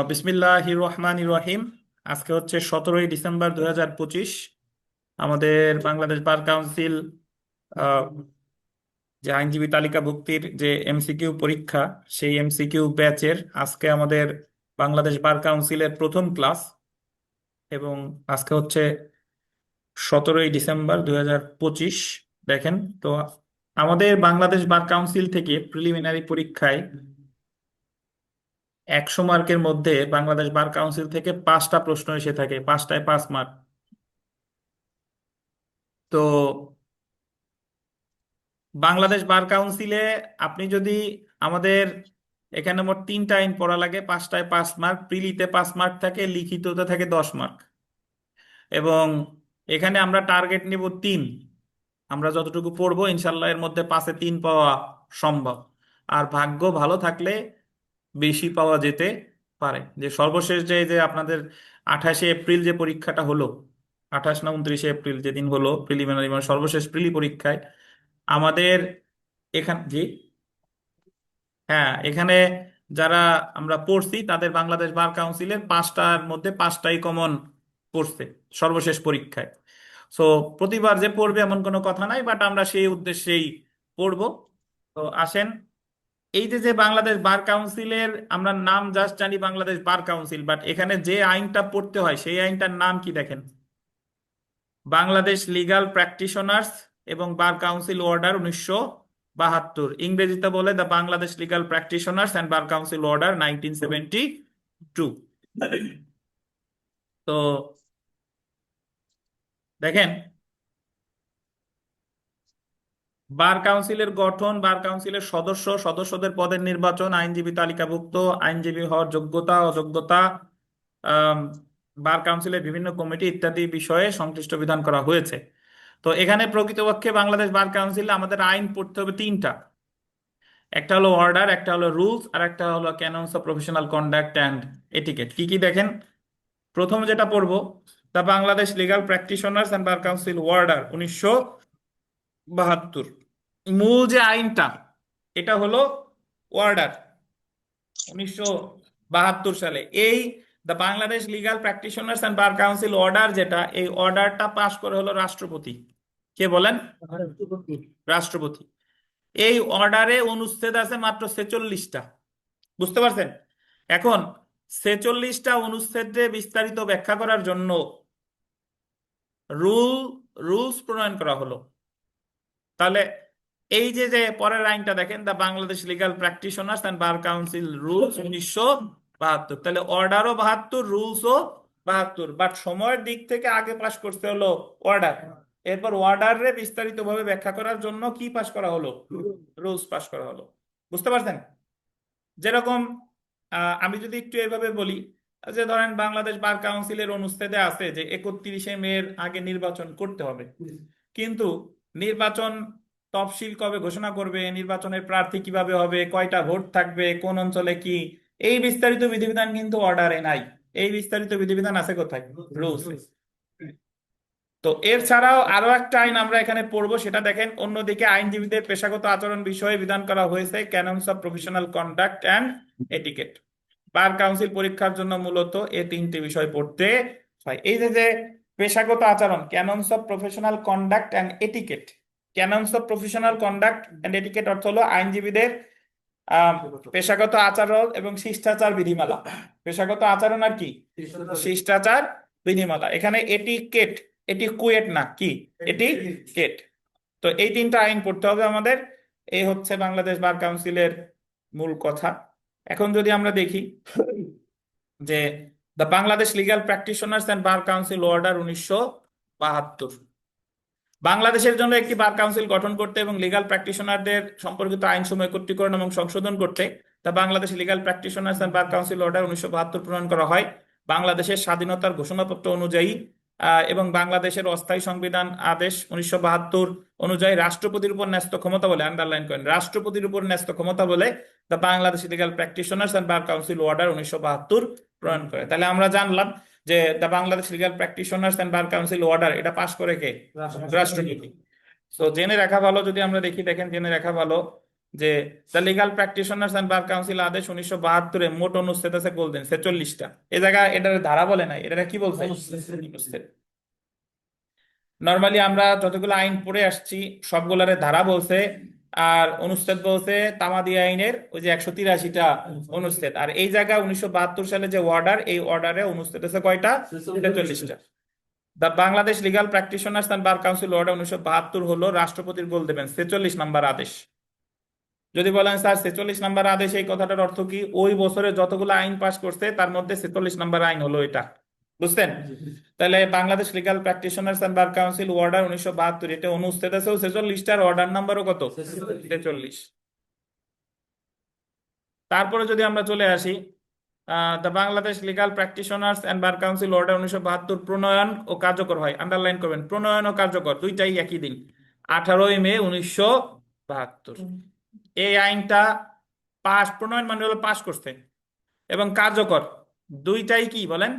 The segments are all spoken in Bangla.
বিসমিল্লাহির রহমানির রহিম। আজকে হচ্ছে 17ই ডিসেম্বর 2025। আমাদের বাংলাদেশ বার কাউন্সিল আহ, যে আইনজীবী তালিকাভুক্তির যে এমসিকিউ পরীক্ষা, সেই এমসিকিউ ব্যাচের আজকে আমাদের বাংলাদেশ বার কাউন্সিলের প্রথম ক্লাস। এবং আজকে হচ্ছে 17ই ডিসেম্বর 2025। দেখেন তো, আমাদের বাংলাদেশ বার কাউন্সিল থেকে প্রিলিমিনারি পরীক্ষায় 100 মার্কের মধ্যে বাংলাদেশ বার কাউন্সিল থেকে 5টা প্রশ্ন এসে থাকে, 5টায় 5 মার্ক। তো বাংলাদেশ বার কাউন্সিলে আপনি যদি আমাদের এখানে মোট 3টা আইন পড়া লাগে, 5টায় 5 মার্ক, প্রিলিতে 5 মার্ক থাকে, লিখিততে থাকে 10 মার্ক। এবং এখানে আমরা টার্গেট নিব 3। আমরা যতটুকু পড়বো ইনশাল্লাহ এর মধ্যে 5-এ 3 পাওয়া সম্ভব। আর ভাগ্য ভালো থাকলে বেশি পাওয়া যেতে পারে। যে সর্বশেষ যে যে আপনাদের 28শে এপ্রিল যে পরীক্ষাটা হলো, 28 না 29শে এপ্রিল যেদিন হলো প্রিলিমিনারি, মানে সর্বশেষ প্রিলি পরীক্ষায় আমাদের এখান জি, হ্যাঁ, এখানে যারা আমরা পড়ছি তাদের বাংলাদেশ বার কাউন্সিলের 5টার মধ্যে 5টাই কমন পড়ছে সর্বশেষ পরীক্ষায়। সো প্রতিবার যে পড়বে এমন কোনো কথা নাই, বাট আমরা সেই উদ্দেশ্যেই পড়বো। তো আসেন, এই যে যে বাংলাদেশ বার কাউন্সিলের আমরা নাম জাস্ট জানি বাংলাদেশ বার কাউন্সিল, বাট এখানে যে আইনটা পড়তে হয় সেই আইনটার নাম কি দেখেন, বাংলাদেশ লিগ্যাল প্র্যাকটিশনার্স এবং বার কাউন্সিল অর্ডার 1972, ইংরেজিতে বলে the Bangladesh legal practitioners and bar council order 1972। তো দেখেন, বার কাউন্সিলের গঠন, বার কাউন্সিলের সদস্য, সদস্যদের পদের নির্বাচন, আইনজীবী তালিকাভুক্ত, আইনজীবী হওয়ার যোগ্যতা অযোগ্যতা, আম, বার কাউন্সিলের বিভিন্ন কমিটি ইত্যাদি বিষয়ে সংশ্লিষ্ট বিধান করা হয়েছে। তো এখানে প্রকৃতপক্ষে বাংলাদেশ বার কাউন্সিলে আমাদের আইন পড়তে হবে 3টা। একটা হলো অর্ডার, একটা হলো রুলস, আর একটা হলো canons of professional conduct and etiquette. কি কি দেখেন, প্রথম যেটা পড়বো, the Bangladesh legal practitioners and bar council order 1972। মূল যে আইনটা, এটা হলো অর্ডার 1972 সালে। এই the Bangladesh legal practitioners and bar council order, যেটা এই অর্ডারটা পাশ করে হলো রাষ্ট্রপতি। কে বলেন? রাষ্ট্রপতি। এই অর্ডারে অনুচ্ছেদ আছে মাত্র 46টা। বুঝতে পারছেন? এখন 46টা অনুচ্ছেদে বিস্তারিত ব্যাখ্যা করার জন্য রুল রুলস প্রণয়ন করা হলো। তাহলে এই যে যে পরের আইনটা দেখেন, the Bangladesh legal practitioners and bar council rules 1972, তাহলে অর্ডারও 72, রুলসও 72, বাট সময়ের দিক থেকে আগে পাশ করতে হলো অর্ডার। এরপর অর্ডারে বিস্তারিত ভাবে ব্যাখ্যা করার জন্য কি পাশ করা হলো? রুলস পাশ করা হলো। বুঝতে পারছেন? যেরকম আমি যদি একটু এভাবে বলি, যে ধরেন বাংলাদেশ বার কাউন্সিলের অনুচ্ছেদে আছে যে 31শে মে আগে নির্বাচন করতে হবে, কিন্তু নির্বাচন তফসিল কবে ঘোষণা করবে, নির্বাচনের প্রার্থী কিভাবে হবে, কয়টা ভোট থাকবে, কোন অঞ্চলে কি, এই বিস্তারিত বিধিবিধান কিন্তু অর্ডারে নাই। এই বিস্তারিত বিধিবিধান আছে কোথায়? রুলস। তো এর ছাড়াও আরো একটা আইন আমরা এখানে পড়বো, সেটা দেখেন, অন্যদিকে আইনজীবীদের পেশাগত আচরণ বিষয়ে বিধান করা হয়েছে canons of professional conduct and etiquette. Bar council পরীক্ষার জন্য মূলত এই 3টি বিষয় পড়তে হয়। এই যে যে পেশাগত আচরণ, canons of professional conduct and etiquette. Canons of professional conduct and etiquette অর্থ হলো আইনজীবীদের আহ, পেশাগত আচরণ এবং শিষ্টাচার বিধিমালা। পেশাগত আচরণ আর কি? শিষ্টাচার বিধিমালা। এখানে এটিকেট, এটি কুয়েট না, কি এটি কেট। তো এই 3টা আইন পড়তে হবে আমাদের। এই হচ্ছে বাংলাদেশ বার কাউন্সিলের মূল কথা। এখন যদি আমরা দেখি যে the Bangladesh legal practitioners and bar council order 1972, বাংলাদেশের জন্য একটি বার কাউন্সিল গঠন করতে এবং লিগ্যাল প্র্যাকটিশনারদের সম্পর্কিত আইনসমূহ একত্রীকরণ এবং সংশোধন করতে the Bangladesh legal practitioners and bar council order 1972 প্রণয়ন করা হয়। বাংলাদেশের স্বাধীনতার ঘোষণাপত্র অনুযায়ী এবং বাংলাদেশের অস্থায়ী সংবিধান আদেশ 1972 অনুযায়ী রাষ্ট্রপতির উপর ন্যস্ত ক্ষমতা বলে, আন্ডারলাইন করেন, রাষ্ট্রপতির উপর ন্যস্ত ক্ষমতা বলে the Bangladesh legal practitioners and bar council order 1972 প্রণয়ন করে। তাহলে আমরা জানলাম যে the Bangladesh legal practitioners and bar council order, এটা পাশ করে কে? রাষ্ট্রপতি। তো জেনে রাখা ভালো, যদি আমরা দেখি, দেখেন, জেনে রাখা ভালো যে the legal practitioners and bar council আদেশ 1972-এ মোট অনুচ্ছেদ আছে বলতেন 46টা। এই জায়গায় এটার ধারা বলে নাই, এটা কি বলছে? অনুচ্ছেদ। নর্মালি আমরা যতগুলো আইন পড়ে আসছি সবগুলারে ধারা বলছে, আর অনুচ্ছেদ বলছে তামাদি আইনের ওই যে 183টা অনুচ্ছেদ। আর এই জায়গায় 1972 সালে যে অর্ডার, এই অর্ডারে অনুচ্ছেদ আছে কয়টা? 46টা। The Bangladesh legal practitioners and bar council order 1972 হলো রাষ্ট্রপতির গোল দেবেন 46 নাম্বার আদেশ। যদি বলেন স্যার 46 নাম্বার আদেশ, এই কথাটার অর্থ কি? ওই বছরে যতগুলো আইন পাস করছে তার মধ্যে 46 নাম্বার আইন হলো এটা, বুঝছেন? তাহলে Bangladesh legal practitioners and bar council order 1972, এটা অনুচ্ছেদ আছে 46টার, অর্ডার নাম্বারও কত? 46। তারপরে যদি আমরা চলে আসি the Bangladesh legal practitioners and bar council order 1972 প্রণয়ন ও কার্যকর হয়, আন্ডারলাইন করবেন, প্রণয়ন ও কার্যকর দুইটাই একই দিন, 18 মে 1972। এই আইনটা প্রণয়ন মানে হলো পাশ করছে, এবং কার্যকর দুইটাই কি বলেন?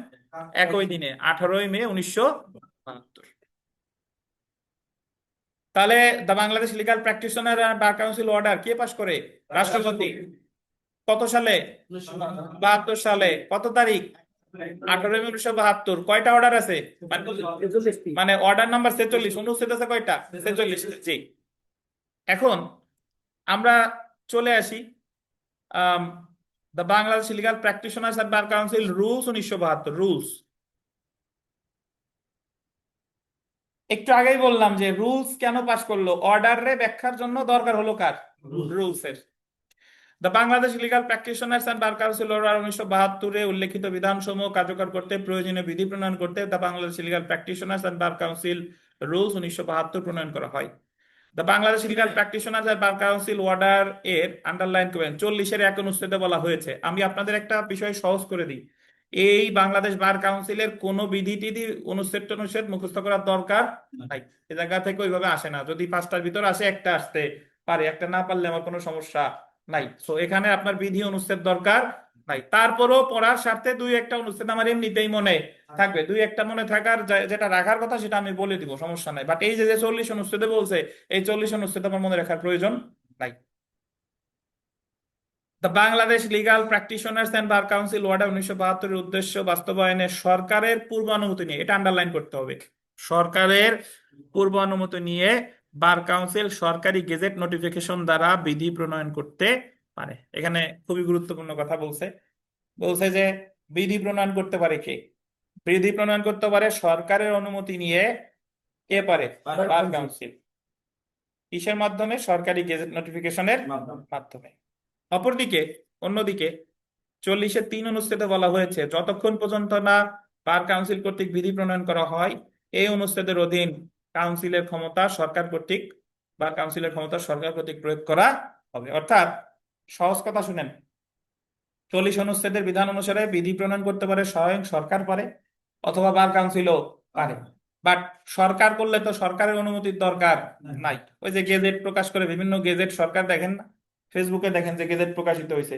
একই দিনে, 18 মে 1972। তাহলে the Bangladesh legal practitioner bar council order কে পাশ করে? রাষ্ট্রপতি। কত সালে? 72 সালে। কত তারিখ? 18 মে 1972। কয়টা অর্ডার আছে? মানে অর্ডার নাম্বার 46, অনুচ্ছেদ আছে কয়টা? 46। জি। এখন আমরা চলে আসি the Bangladesh legal practitioners and bar council rules 1972। Rules একটু আগেই বললাম যে রুলস কেন পাশ করলো, অর্ডারে ব্যাখ্যার জন্য দরকার হলো কার? রুলস এর। The Bangladesh legal practitioners and bar council order 1972-এ উল্লেখিত বিধানসমূহ কার্যকর করতে প্রয়োজনীয় বিধি প্রণয়ন করতে the Bangladesh legal practitioners and bar council rules 1972 প্রণয়ন করা হয়। The Bangladesh legal practitioners and bar council order এর আন্ডারলাইন করবেন 40-এর 1 অনুচ্ছেদে বলা হয়েছে। আমি আপনাদের একটা বিষয় সহজ করে দিই, এই বাংলাদেশ বার কাউন্সিলের কোন বিধি টিধি অনুচ্ছেদ টনুচ্ছেদ মুখস্থ করার দরকার নাই। এই জায়গা থেকে ওইভাবে আসে না, যদি 5টার ভিতর আসে একটা আসতে পারে, একটা না পারলে আমার কোনো সমস্যা নাই। তো এখানে আপনার বিধি অনুচ্ছেদ দরকার নাই, তারপরও পড়ার স্বার্থে দুই একটা অনুচ্ছেদ আমার এমনিতেই মনে থাকবে, দুই একটা মনে থাকার যেটা রাখার কথা সেটা আমি বলে দিব, সমস্যা নাই। বাট এই যে 40 অনুচ্ছেদে বলছে, এই 40 অনুচ্ছেদ আমার মনে রাখার প্রয়োজন নাই। The Bangladesh legal practitioners and bar council order 1972-এর উদ্দেশ্য বাস্তবায়নে সরকারের পূর্ব অনুমতি নিয়ে, এটা আন্ডারলাইন করতে হবে, সরকারের পূর্ব অনুমতি নিয়ে বার কাউন্সিল সরকারি গেজেট নোটিফিকেশন দ্বারা বিধি প্রণয়ন করতে পারে। এখানে খুবই গুরুত্বপূর্ণ কথা বলছে, বলছে যে বিধি প্রণয়ন করতে পারে কে? বিধি প্রণয়ন করতে পারে সরকারের অনুমতি নিয়ে। কে পারে? Bar council. কিসের মাধ্যমে? সরকারি গেজেট নোটিফিকেশনের মাধ্যমে। অপরদিকে, অন্যদিকে 40-এর 3 অনুচ্ছেদে বলা হয়েছে যতক্ষণ পর্যন্ত না বার কাউন্সিল কর্তৃক বিধি প্রণয়ন করা হয়, এই অনুচ্ছেদের অধীন কাউন্সিলের ক্ষমতা সরকার কর্তৃক, বার কাউন্সিলের ক্ষমতা সরকার কর্তৃক প্রয়োগ করা হবে। অর্থাৎ সহজ কথা শুনেন, 40 অনুচ্ছেদের বিধান অনুসারে বিধি প্রণয়ন করতে পারে স্বয়ং সরকার পারে, অথবা বার কাউন্সিলও পারে। বাট সরকার করলে তো সরকারের অনুমতির দরকার নাই। ওই যে গেজেট প্রকাশ করে, বিভিন্ন গেজেট সরকার, দেখেন না ফেসবুকে, দেখেন যে গেজেট প্রকাশিত হয়েছে,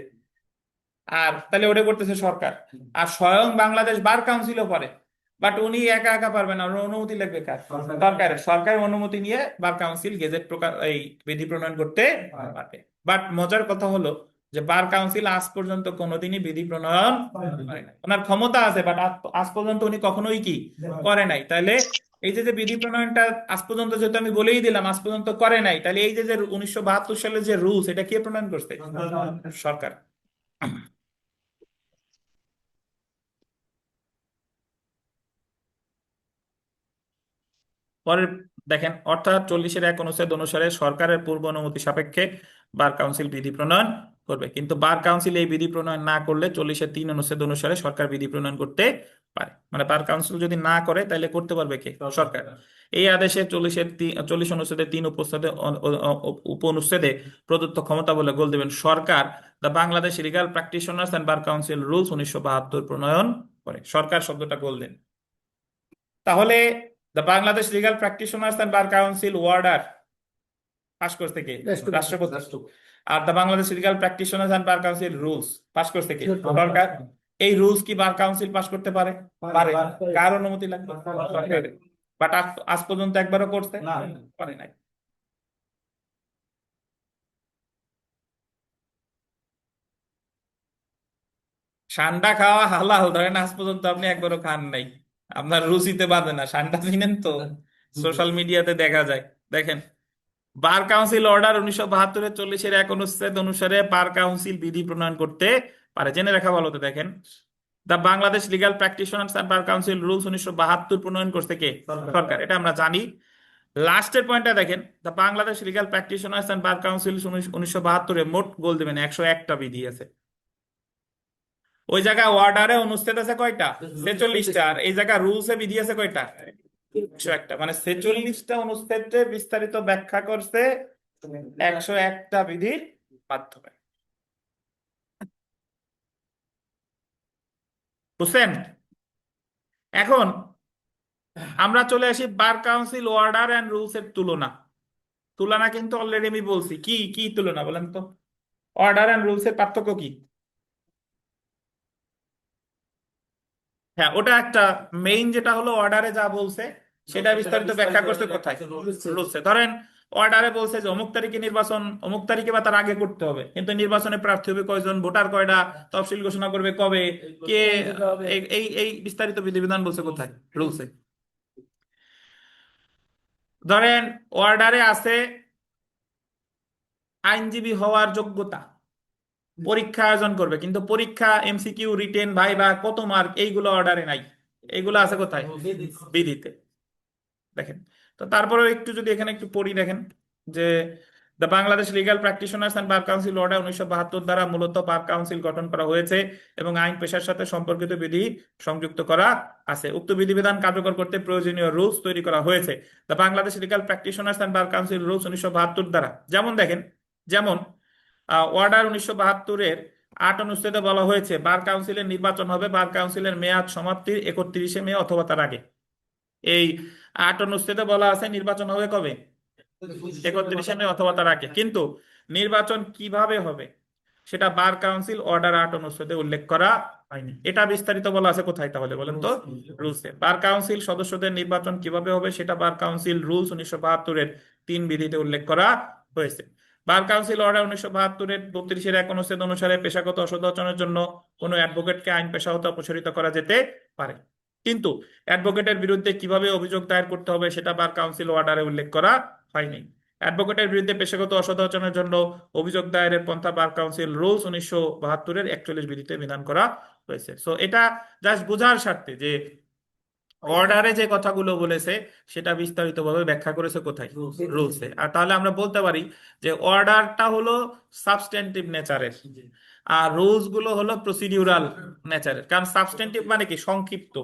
আর তাহলে ওটা করতেছে সরকার। আর স্বয়ং বাংলাদেশ বার কাউন্সিলও পারে, বাট উনি একা একা পারবেন না, ওর অনুমতি লাগবে কার? সরকারের। সরকারের অনুমতি নিয়ে বার কাউন্সিল গেজেট প্রকাশ, এই বিধি প্রণয়ন করতে পারবে। বাট মজার কথা হলো যে বার কাউন্সিল আজ পর্যন্ত কোনোদিনই বিধি প্রণয়ন করে নাই। ওনার ক্ষমতা আছে, বাট আজ পর্যন্ত উনি কখনোই কি করে নাই। তাহলে এই যে যে বিধি প্রণয়নটা আজ পর্যন্ত, যেহেতু আমি বলেই দিলাম আজ পর্যন্ত করে নাই, তাহলে এই যে যে 1972 সালের যে রুলস, এটা কে প্রণয়ন করছে? সরকার। পরের দেখেন, অর্থাৎ 40-এর 1 অনুচ্ছেদ অনুসারে সরকারের পূর্ব অনুমতি সাপেক্ষে বার কাউন্সিল বিধি প্রণয়ন করবে, কিন্তু বার কাউন্সিল এই বিধি প্রণয়ন না করলে 40-এর 3 অনুচ্ছেদ অনুসারে সরকার বিধি প্রণয়ন করতে পারে। মানে বার কাউন্সিল যদি না করে তাহলে করতে পারবে কে? সরকার। এই আদেশে 40 অনুচ্ছেদের 3 উপচ্ছেদে উপ অনুচ্ছেদে প্রদত্ত ক্ষমতা বলে গোল দেবেন সরকার the Bangladesh legal practitioners and bar council rules 1972 প্রণয়ন করে। সরকার শব্দটা গোল দেন। তাহলে the Bangladesh legal practitioners and bar council order pass করছে কে? রাষ্ট্রপতি। আর the Bangladesh legal practitioners and bar council rules pass করছে কে? সরকার। এই রুলস কি বার কাউন্সিল পাস করতে পারে? পারে। কার অনুমতি লাগবে? সরকারের। বাট আজ পর্যন্ত একবারও করছে? পারে নাই। ঠান্ডা খাওয়া হালাল, ধরেন আজ পর্যন্ত আপনি একবারও খান নাই, আপনার রুচিতে বাঁধে না ঠান্ডা, চিনেন তো, সোশ্যাল মিডিয়াতে দেখা যায়। দেখেন, বার কাউন্সিল অর্ডার 1972-এর 40-এর 1 অনুচ্ছেদ অনুসারে বার কাউন্সিল বিধি প্রণয়ন করতে পারে, জেনে রাখা ভালো। তো দেখেন, the Bangladesh legal practitioners and bar council rules 1972 প্রণয়ন করছে কে? সরকার, এটা আমরা জানি। লাস্টের পয়েন্টটা দেখেন, the Bangladesh legal practitioners and bar council 1972-এ মোট গোল দেবেন 101টা বিধি আছে। ওই জায়গায় অর্ডারে অনুচ্ছেদ আছে কয়টা? 46টা। আর এই জায়গায় রুলসে বিধি আছে কয়টা? 101টা। মানে 46টা অনুচ্ছেদে বিস্তারিত ব্যাখ্যা করছে 101টা বিধির মাধ্যমে। বুঝছেন? এখন আমরা চলে আসি bar council order and rules এর তুলনা। তুলনা কিন্তু অলরেডি আমি বলছি, কি কি তুলনা বলেন তো? অর্ডার এন্ড রুলস এর পার্থক্য কি? হ্যাঁ, ওটা একটা মেইন, যেটা হলো অর্ডারে যা বলছে সেটা বিস্তারিত ব্যাখ্যা করছে কোথায়? রুলসে। ধরেন, অর্ডারে বলছে যে অমুক তারিখে নির্বাচন, অমুক তারিখে বা তার আগে করতে হবে, কিন্তু নির্বাচনে প্রার্থী হবে কয়জন, ভোটার কয়টা, তফসিল ঘোষণা করবে কবে, কে, এই এই এই বিস্তারিত বিধিবিধান বলছে কোথায়? রুলসে। ধরেন, অর্ডারে আছে আইনজীবী হওয়ার যোগ্যতা, পরীক্ষা আয়োজন করবে, কিন্তু পরীক্ষা এমসিকিউ, রিটেন, ভাইভা, কত মার্ক, এইগুলো অর্ডারে নাই। এইগুলো আছে কোথায়? বিধিতে। দেখেন, তো তারপরেও একটু যদি এখানে একটু পড়ি, দেখেন যে the Bangladesh legal practitioners and bar council order 1972 দ্বারা মূলত বার কাউন্সিল গঠন করা হয়েছে এবং আইন পেশার সাথে সম্পর্কিত বিধি সংযুক্ত করা আছে। উক্ত বিধিবিধান কার্যকর করতে প্রয়োজনীয় রুলস তৈরি করা হয়েছে the Bangladesh legal practitioners and bar council rules 1972 দ্বারা। যেমন দেখেন, যেমন অর্ডার 1972-এর 8 অনুচ্ছেদে বলা হয়েছে বার কাউন্সিলের নির্বাচন হবে বার কাউন্সিলের মেয়াদ সমাপ্তির 31শে মে অথবা তার আগে। এই 8 অনুচ্ছেদে বলা আছে নির্বাচন হবে কবে? 31শে মে অথবা তার আগে। কিন্তু নির্বাচন কিভাবে হবে সেটা বার কাউন্সিল অর্ডার 8 অনুচ্ছেদে উল্লেখ করা হয়নি। এটা বিস্তারিত বলা আছে কোথায় তাহলে বলেন তো? রুলসে। বার কাউন্সিল সদস্যদের নির্বাচন কিভাবে হবে সেটা বার কাউন্সিল রুলস 1972-এর 3 বিধিতে উল্লেখ করা হয়েছে। বার কাউন্সিল অর্ডার 1972-এর 32-এর 1 অনুচ্ছেদ অনুসারে পেশাগত অসদাচরণের জন্য কোনো অ্যাডভোকেটকে আইন পেশা হতে অপসারিত করা যেতে পারে, কিন্তু অ্যাডভোকেটের বিরুদ্ধে কিভাবে অভিযোগ দায়ের করতে হবে সেটা বার কাউন্সিল অর্ডারে উল্লেখ করা হয়নি। অ্যাডভোকেটের বিরুদ্ধে পেশাগত অসদাচরণের জন্য অভিযোগ দায়েরের পন্থা বার কাউন্সিল রুলস 1972-এর 41 বিধিতে বিধান করা হয়েছে। সো এটা জাস্ট বোঝার স্বার্থে যে অর্ডারে যে কথাগুলো বলেছে সেটা বিস্তারিতভাবে ব্যাখ্যা করেছে কোথায়? রুলসে। আর তাহলে আমরা বলতে পারি যে অর্ডারটা হলো সাবস্টেন্টিভ নেচারের, আর রুলস গুলো হলো প্রসিডিউরাল নেচারের। কারণ সাবস্টেন্টিভ মানে কি? সংক্ষিপ্ত।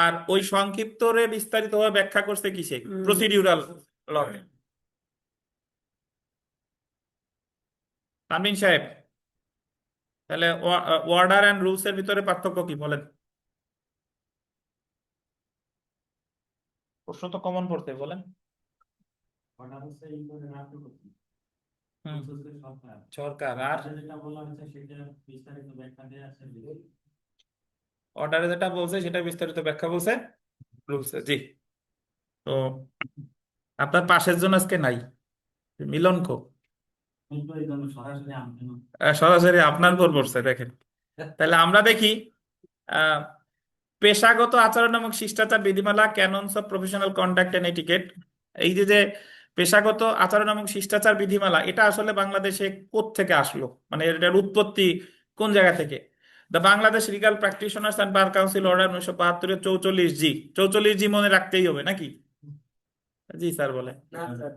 আর ওই সংক্ষিপ্তরে বিস্তারিতভাবে ব্যাখ্যা করছে কিসে? প্রসিডিউরাল ল। তানভীর সাহেব, তাহলে অর্ডার এন্ড রুলস এর ভিতরে পার্থক্য কি বলেন? প্রশ্ন তো কমন পড়তে, বলেন। হুম, সরকার। আর অর্ডারে যেটা বলছে সেটা বিস্তারিত ব্যাখ্যা বলছে রুলসে। জি। তো আপনার পাশের জন আজকে নাই, মিলন কো? সরাসরি আপনার উপর পড়ছে, দেখেন। তাহলে আমরা দেখি, আহ পেশাগত আচরণ এবং শিষ্টাচার বিধিমালা, canons of professional conduct and etiquette. এই যে যে পেশাগত আচরণ এবং শিষ্টাচার বিধিমালা, এটা আসলে বাংলাদেশে কোত্থেকে আসলো, মানে এটার উৎপত্তি কোন জায়গা থেকে? The Bangladesh legal practitioners and bar council order 1972-এর 44G। 44G মনে রাখতেই হবে নাকি? জি স্যার, বলে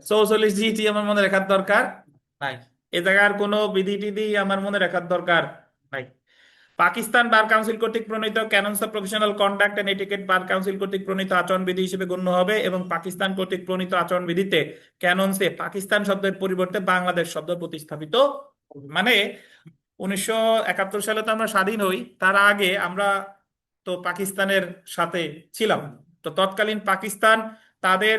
44G আমার মনে রাখার দরকার নাই। এ জায়গার কোনো বিধি টিধি আমার মনে রাখার দরকার নাই। পাকিস্তান বার কাউন্সিল কর্তৃক প্রণীত canons of professional conduct and etiquette bar council কর্তৃক প্রণীত আচরণ বিধি হিসেবে গণ্য হবে এবং পাকিস্তান কর্তৃক প্রণীত আচরণ বিধিতে ক্যাননসে পাকিস্তান শব্দের পরিবর্তে বাংলাদেশ শব্দ প্রতিস্থাপিত হবে। মানে 1971 সালে তো আমরা স্বাধীন হই, তার আগে আমরা তো পাকিস্তানের সাথে ছিলাম। তো তৎকালীন পাকিস্তান তাদের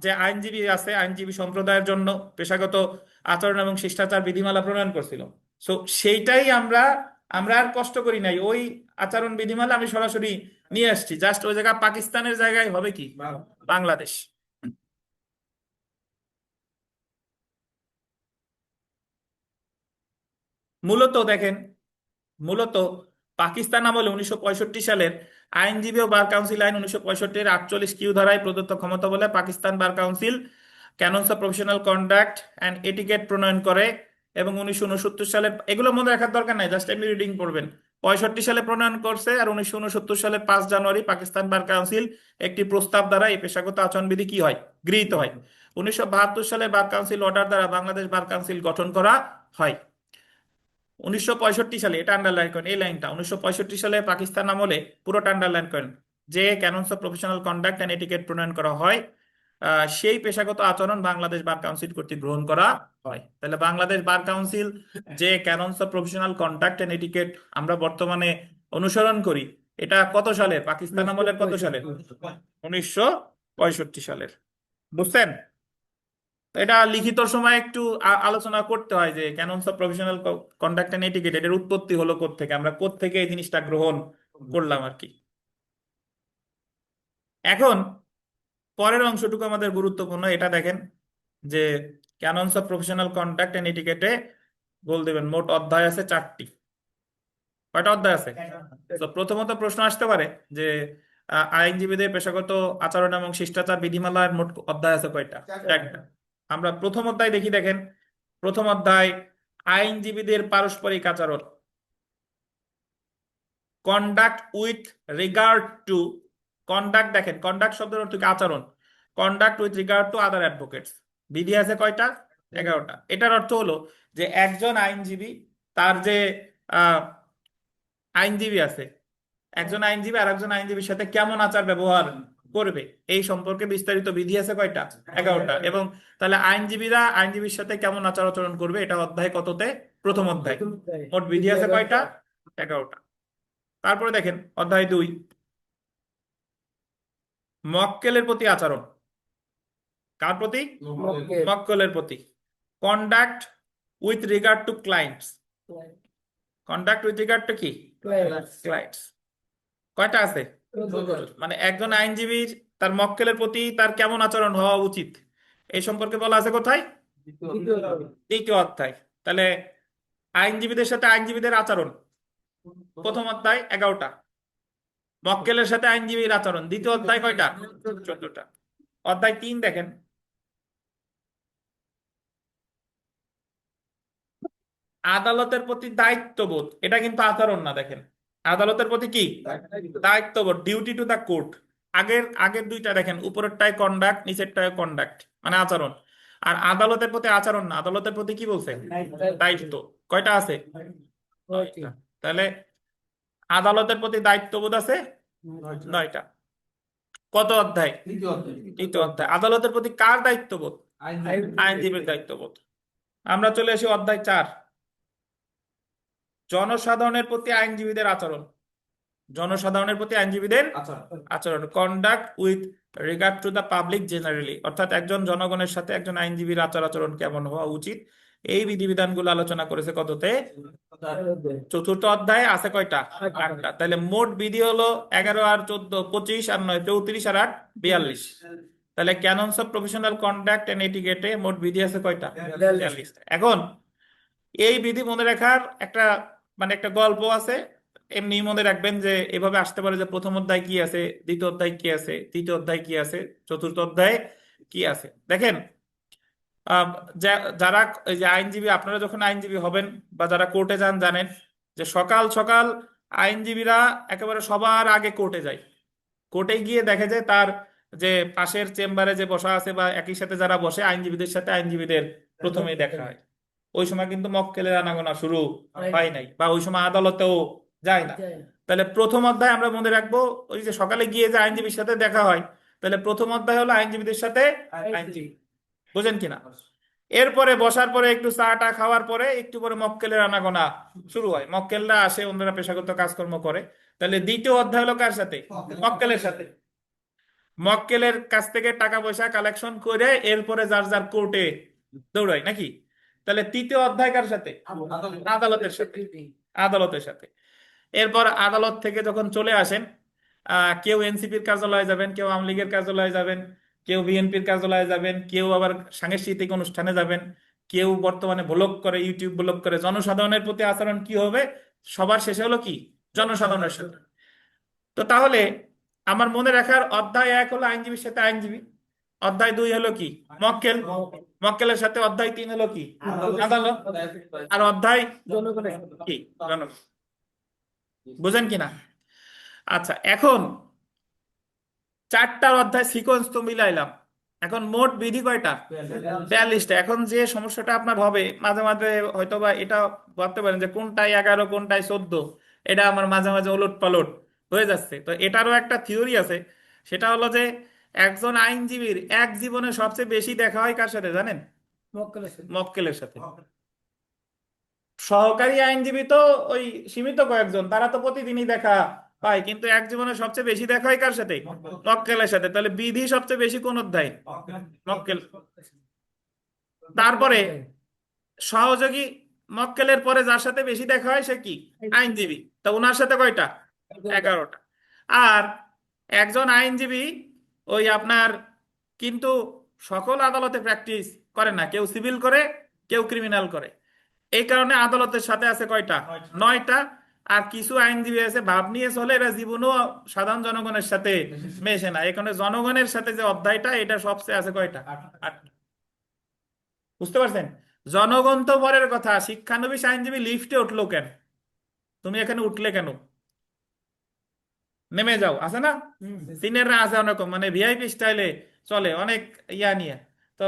যে আইনজীবী আছে, আইনজীবী সম্প্রদায়ের জন্য পেশাগত আচরণ এবং শিষ্টাচার বিধিমালা প্রণয়ন করছিল। সো সেইটাই আমরা আমরা আর কষ্ট করি নাই, ওই আচরণ বিধিমালা আমি সরাসরি নিয়ে আসছি। জাস্ট ওই জায়গা পাকিস্তানের জায়গায় হবে কি? বাংলাদেশ। মূলত দেখেন, মূলত পাকিস্তান আমলে 1965 সালের আইনজীবী ও বার কাউন্সিল আইন 1965 48 কিউ ধারায় প্রদত্ত ক্ষমতা বলে Pakistan bar council canons of professional conduct and etiquette প্রণয়ন করে এবং 1969 সালে, এগুলো মনে রাখার দরকার নাই, জাস্ট এমনি রিডিং পড়বেন। 65 সালে প্রণয়ন করছে আর 1969 সালের 5 জানুয়ারি পাকিস্তান বার কাউন্সিল একটি প্রস্তাব দ্বারা এই পেশাগত আচরণবিধি কি হয়, গৃহীত হয়। 1972 সালের বার কাউন্সিল অর্ডার দ্বারা বাংলাদেশ বার কাউন্সিল গঠন করা হয়। 1965 সালে, এটা আন্ডারলাইন করেন এই লাইনটা, 1965 সালে পাকিস্তান আমলে পুরোটা আন্ডারলাইন করেন, যে canons of professional conduct and etiquette প্রণয়ন করা হয়, সেই পেশাগত আচরণ বাংলাদেশ বার কাউন্সিল কর্তৃক গ্রহণ করা হয়। তাহলে বাংলাদেশ বার কাউন্সিল যে canons of professional conduct and etiquette আমরা বর্তমানে অনুসরণ করি, এটা কত সালে, পাকিস্তান আমলের কত সালে, 1965 সালের। বুঝছেন? তো এটা লিখিত সময় একটু আলোচনা করতে হয় যে canons of professional conduct and etiquette এর উৎপত্তি হলো কোত্থেকে, আমরা কোত্থেকে এই জিনিসটা গ্রহণ করলাম আর কি। এখন পরের অংশটুকু আমাদের গুরুত্বপূর্ণ, এটা দেখেন যে canons of professional conduct and এটিকেটে বল দেবেন মোট অধ্যায় আছে 4টি। কয়টা অধ্যায় আছে? তো প্রথমত প্রশ্ন আসতে পারে যে আইনজীবীদের পেশাগত আচরণ এবং শিষ্টাচার বিধিমালার মোট অধ্যায় আছে কয়টা? 4টা। আমরা প্রথম অধ্যায় দেখি, দেখেন প্রথম অধ্যায় আইনজীবীদের পারস্পরিক আচরণ, conduct with regard two, conduct দেখেন, কন্ডাক্ট শব্দের অর্থ কি? আচরণ। Conduct with regard to other advocates, বিধি আছে কয়টা? 11টা। এটার অর্থ হলো যে একজন আইনজীবী তার যে আহ আইনজীবী আছে, একজন আইনজীবী আর একজন আইনজীবীর সাথে কেমন আচার ব্যবহার করবে এই সম্পর্কে বিস্তারিত বিধি আছে কয়টা? 11টা। এবং তাহলে আইনজীবীরা আইনজীবীর সাথে কেমন আচার আচরণ করবে এটা অধ্যায় কততে? প্রথম অধ্যায়। মোট বিধি আছে কয়টা? 11টা। তারপরে দেখেন অধ্যায় 2, মক্কেলের প্রতি আচরণ। কার প্রতি? মক্কেলের প্রতি। Conduct with regard two clients, conduct with regard two কি? ক্লায়েন্টস। কয়টা আছে? মানে একজন আইনজীবীর তার মক্কেলের প্রতি তার কেমন আচরণ হওয়া উচিত এই সম্পর্কে বলা আছে কোথায়? দ্বিতীয় অধ্যায়। তাহলে আইনজীবীদের সাথে আইনজীবীদের আচরণ প্রথম অধ্যায় 11টা, মক্কেলের সাথে আইনজীবীর আচরণ দ্বিতীয় অধ্যায় কয়টা? 14টা। অধ্যায় 3 দেখেন, আদালতের প্রতি দায়িত্ববোধ। এটা কিন্তু আচরণ না, দেখেন আদালতের প্রতি কি? দায়িত্ববোধ, ডিউটি টু দা কোর্ট। আগের আগের দুইটা দেখেন, উপরেরটায় কন্ডাক্ট, নিচেরটায় কন্ডাক্ট মানে আচরণ। আর আদালতের প্রতি আচরণ না, আদালতের প্রতি কি বলছে? দায়িত্ব। কয়টা আছে? 9টা। তাহলে আদালতের প্রতি দায়িত্ববোধ আছে 9টা। কত অধ্যায়? তৃতীয় অধ্যায়। আদালতের প্রতি কার দায়িত্ববোধ? আইনজীবীর দায়িত্ববোধ। আমরা চলে আসি অধ্যায় 4, জনসাধারণের প্রতি আইনজীবীদের আচরণ। জনসাধারণের প্রতি আইনজীবীদের আচরণ, conduct with regard to the public generally, অর্থাৎ একজন জনগণের সাথে একজন আইনজীবীর আচার আচরণ কেমন হওয়া উচিত এই বিধিবিধানগুলো আলোচনা করেছে কততে? 4র্থ অধ্যায়ে। আছে কয়টা? 8টা। তাহলে মোট বিধি হলো 11 আর 14 25 আর 9 34 আর 8 42। তাহলে ক্যাননস অফ প্রফেশনাল কন্ডাক্ট এন্ড এটিকেটে মোট বিধি আছে কয়টা? 42। এখন এই বিধি মনে রাখার একটা মানে একটা গল্প আছে, এমনি মনে রাখবেন যে এভাবে আসতে পারে যে প্রথম অধ্যায় কি আছে, দ্বিতীয় অধ্যায় কি আছে, তৃতীয় অধ্যায় কি আছে, চতুর্থ অধ্যায়ে কি আছে। দেখেন আহ, যারা এই যে আইনজীবী, আপনারা যখন আইনজীবী হবেন বা যারা কোর্টে যান জানেন যে সকাল সকাল আইনজীবীরা একেবারে সবার আগে কোর্টে যায়। কোর্টে গিয়ে দেখে যায় তার যে পাশের চেম্বারে যে বসা আছে বা একই সাথে যারা বসে আইনজীবীদের সাথে আইনজীবীদের প্রথমেই দেখা হয়। ওই সময় কিন্তু মক্কেলের আনাগোনা শুরু হয় নাই, বা ওই সময় আদালতেও যায় না। তাহলে প্রথম অধ্যায় আমরা মনে রাখবো, ওই যে সকালে গিয়ে যে আইনজীবীর সাথে দেখা হয়, তাহলে প্রথম অধ্যায় হলো আইনজীবীদের সাথে আইনজীবী। বুঝেন কিনা? এরপরে বসার পরে একটু চা টা খাওয়ার পরে একটু পরে মক্কেলের আনাগোনা শুরু হয়, মক্কেলরা আসে, অন্যরা পেশাগত কাজকর্ম করে। তাহলে দ্বিতীয় অধ্যায় হলো কার সাথে? মক্কেলের সাথে। মক্কেলের কাছ থেকে টাকা পয়সা কালেকশন করে এরপরে যার যার কোর্টে দৌড়ায় নাকি। তাহলে তৃতীয় অধ্যায় কার সাথে? আদালতের সাথে। আদালতের সাথে। এরপর আদালত থেকে যখন চলে আসেন, কেউ এনসিপির কার্যালয়ে যাবেন, কেউ আওয়ামী লীগের কার্যালয়ে যাবেন, কেউ বিএনপির কার্যালয়ে যাবেন, কেউ আবার সাংস্কৃতিক অনুষ্ঠানে যাবেন, কেউ বর্তমানে ব্লগ করে, ইউটিউব ব্লগ করে। জনসাধারণের প্রতি আচরণ কি হবে? সবার শেষে হলো কি? জনসাধারণের সাথে। তো তাহলে আমার মনে রাখার অধ্যায় 1 হলো আইনজীবীর সাথে আইনজীবী, অধ্যায় 2 হলো কি মক্কেল, মক্কেলের সাথে অধ্যায় 3 হলো কি আদালত, আর অধ্যায় কি জনগণ। বুঝেন কিনা? আচ্ছা, এখন 4টা অধ্যায় সিকোয়েন্স তো মিলাইলাম, এখন মোট বিধি কয়টা? 42টা। এখন যে সমস্যাটা আপনার হবে মাঝে মাঝে, হয়তোবা এটা ভাবতে পারেন যে কোনটায় 11 কোনটায় 14, এটা আমার মাঝে মাঝে ওলট পালট হয়ে যাচ্ছে। তো এটারও একটা থিওরি আছে, সেটা হলো যে একজন আইনজীবীর এক জীবনে সবচেয়ে বেশি দেখা হয় কার সাথে জানেন? মক্কেলের সাথে। সহকারী আইনজীবী তো ওই সীমিত কয়েকজন, তারা তো প্রতিদিনই দেখা পায়, কিন্তু এক জীবনে সবচেয়ে বেশি দেখা হয় কার সাথে? মক্কেলের সাথে। তাহলে বিধি সবচেয়ে বেশি কোন অধ্যায়? মক্কেল। তারপরে সহযোগী মক্কেলের পরে যার সাথে বেশি দেখা হয় সে কি? আইনজীবী। তা ওনার সাথে কয়টা? 11টা। আর একজন আইনজীবী ওই আপনার কিন্তু সকল আদালতে প্র্যাকটিস করে না, কেউ সিভিল করে, কেউ ক্রিমিনাল করে। এই কারণে আদালতের সাথে আছে কয়টা? 9টা। আর কিছু আইনজীবী আছে ভাব নিয়ে চলে, এরা জীবনও সাধারণ জনগণের সাথে মেশে না। এখানে জনগণের সাথে যে অধ্যায়টা, এটা সবচেয়ে আছে কয়টা? 8টা। বুঝতে পারছেন? জনগণ তো পরের কথা, শিক্ষানবিশ আইনজীবী লিফটে উঠলো কেন? তুমি এখানে উঠলে কেন? নেমে যাও, আছে না? সিনিয়ররা আছে অনেক, মানে ভিআইপি স্টাইলে চলে অনেক ইয়া নিয়ে। তো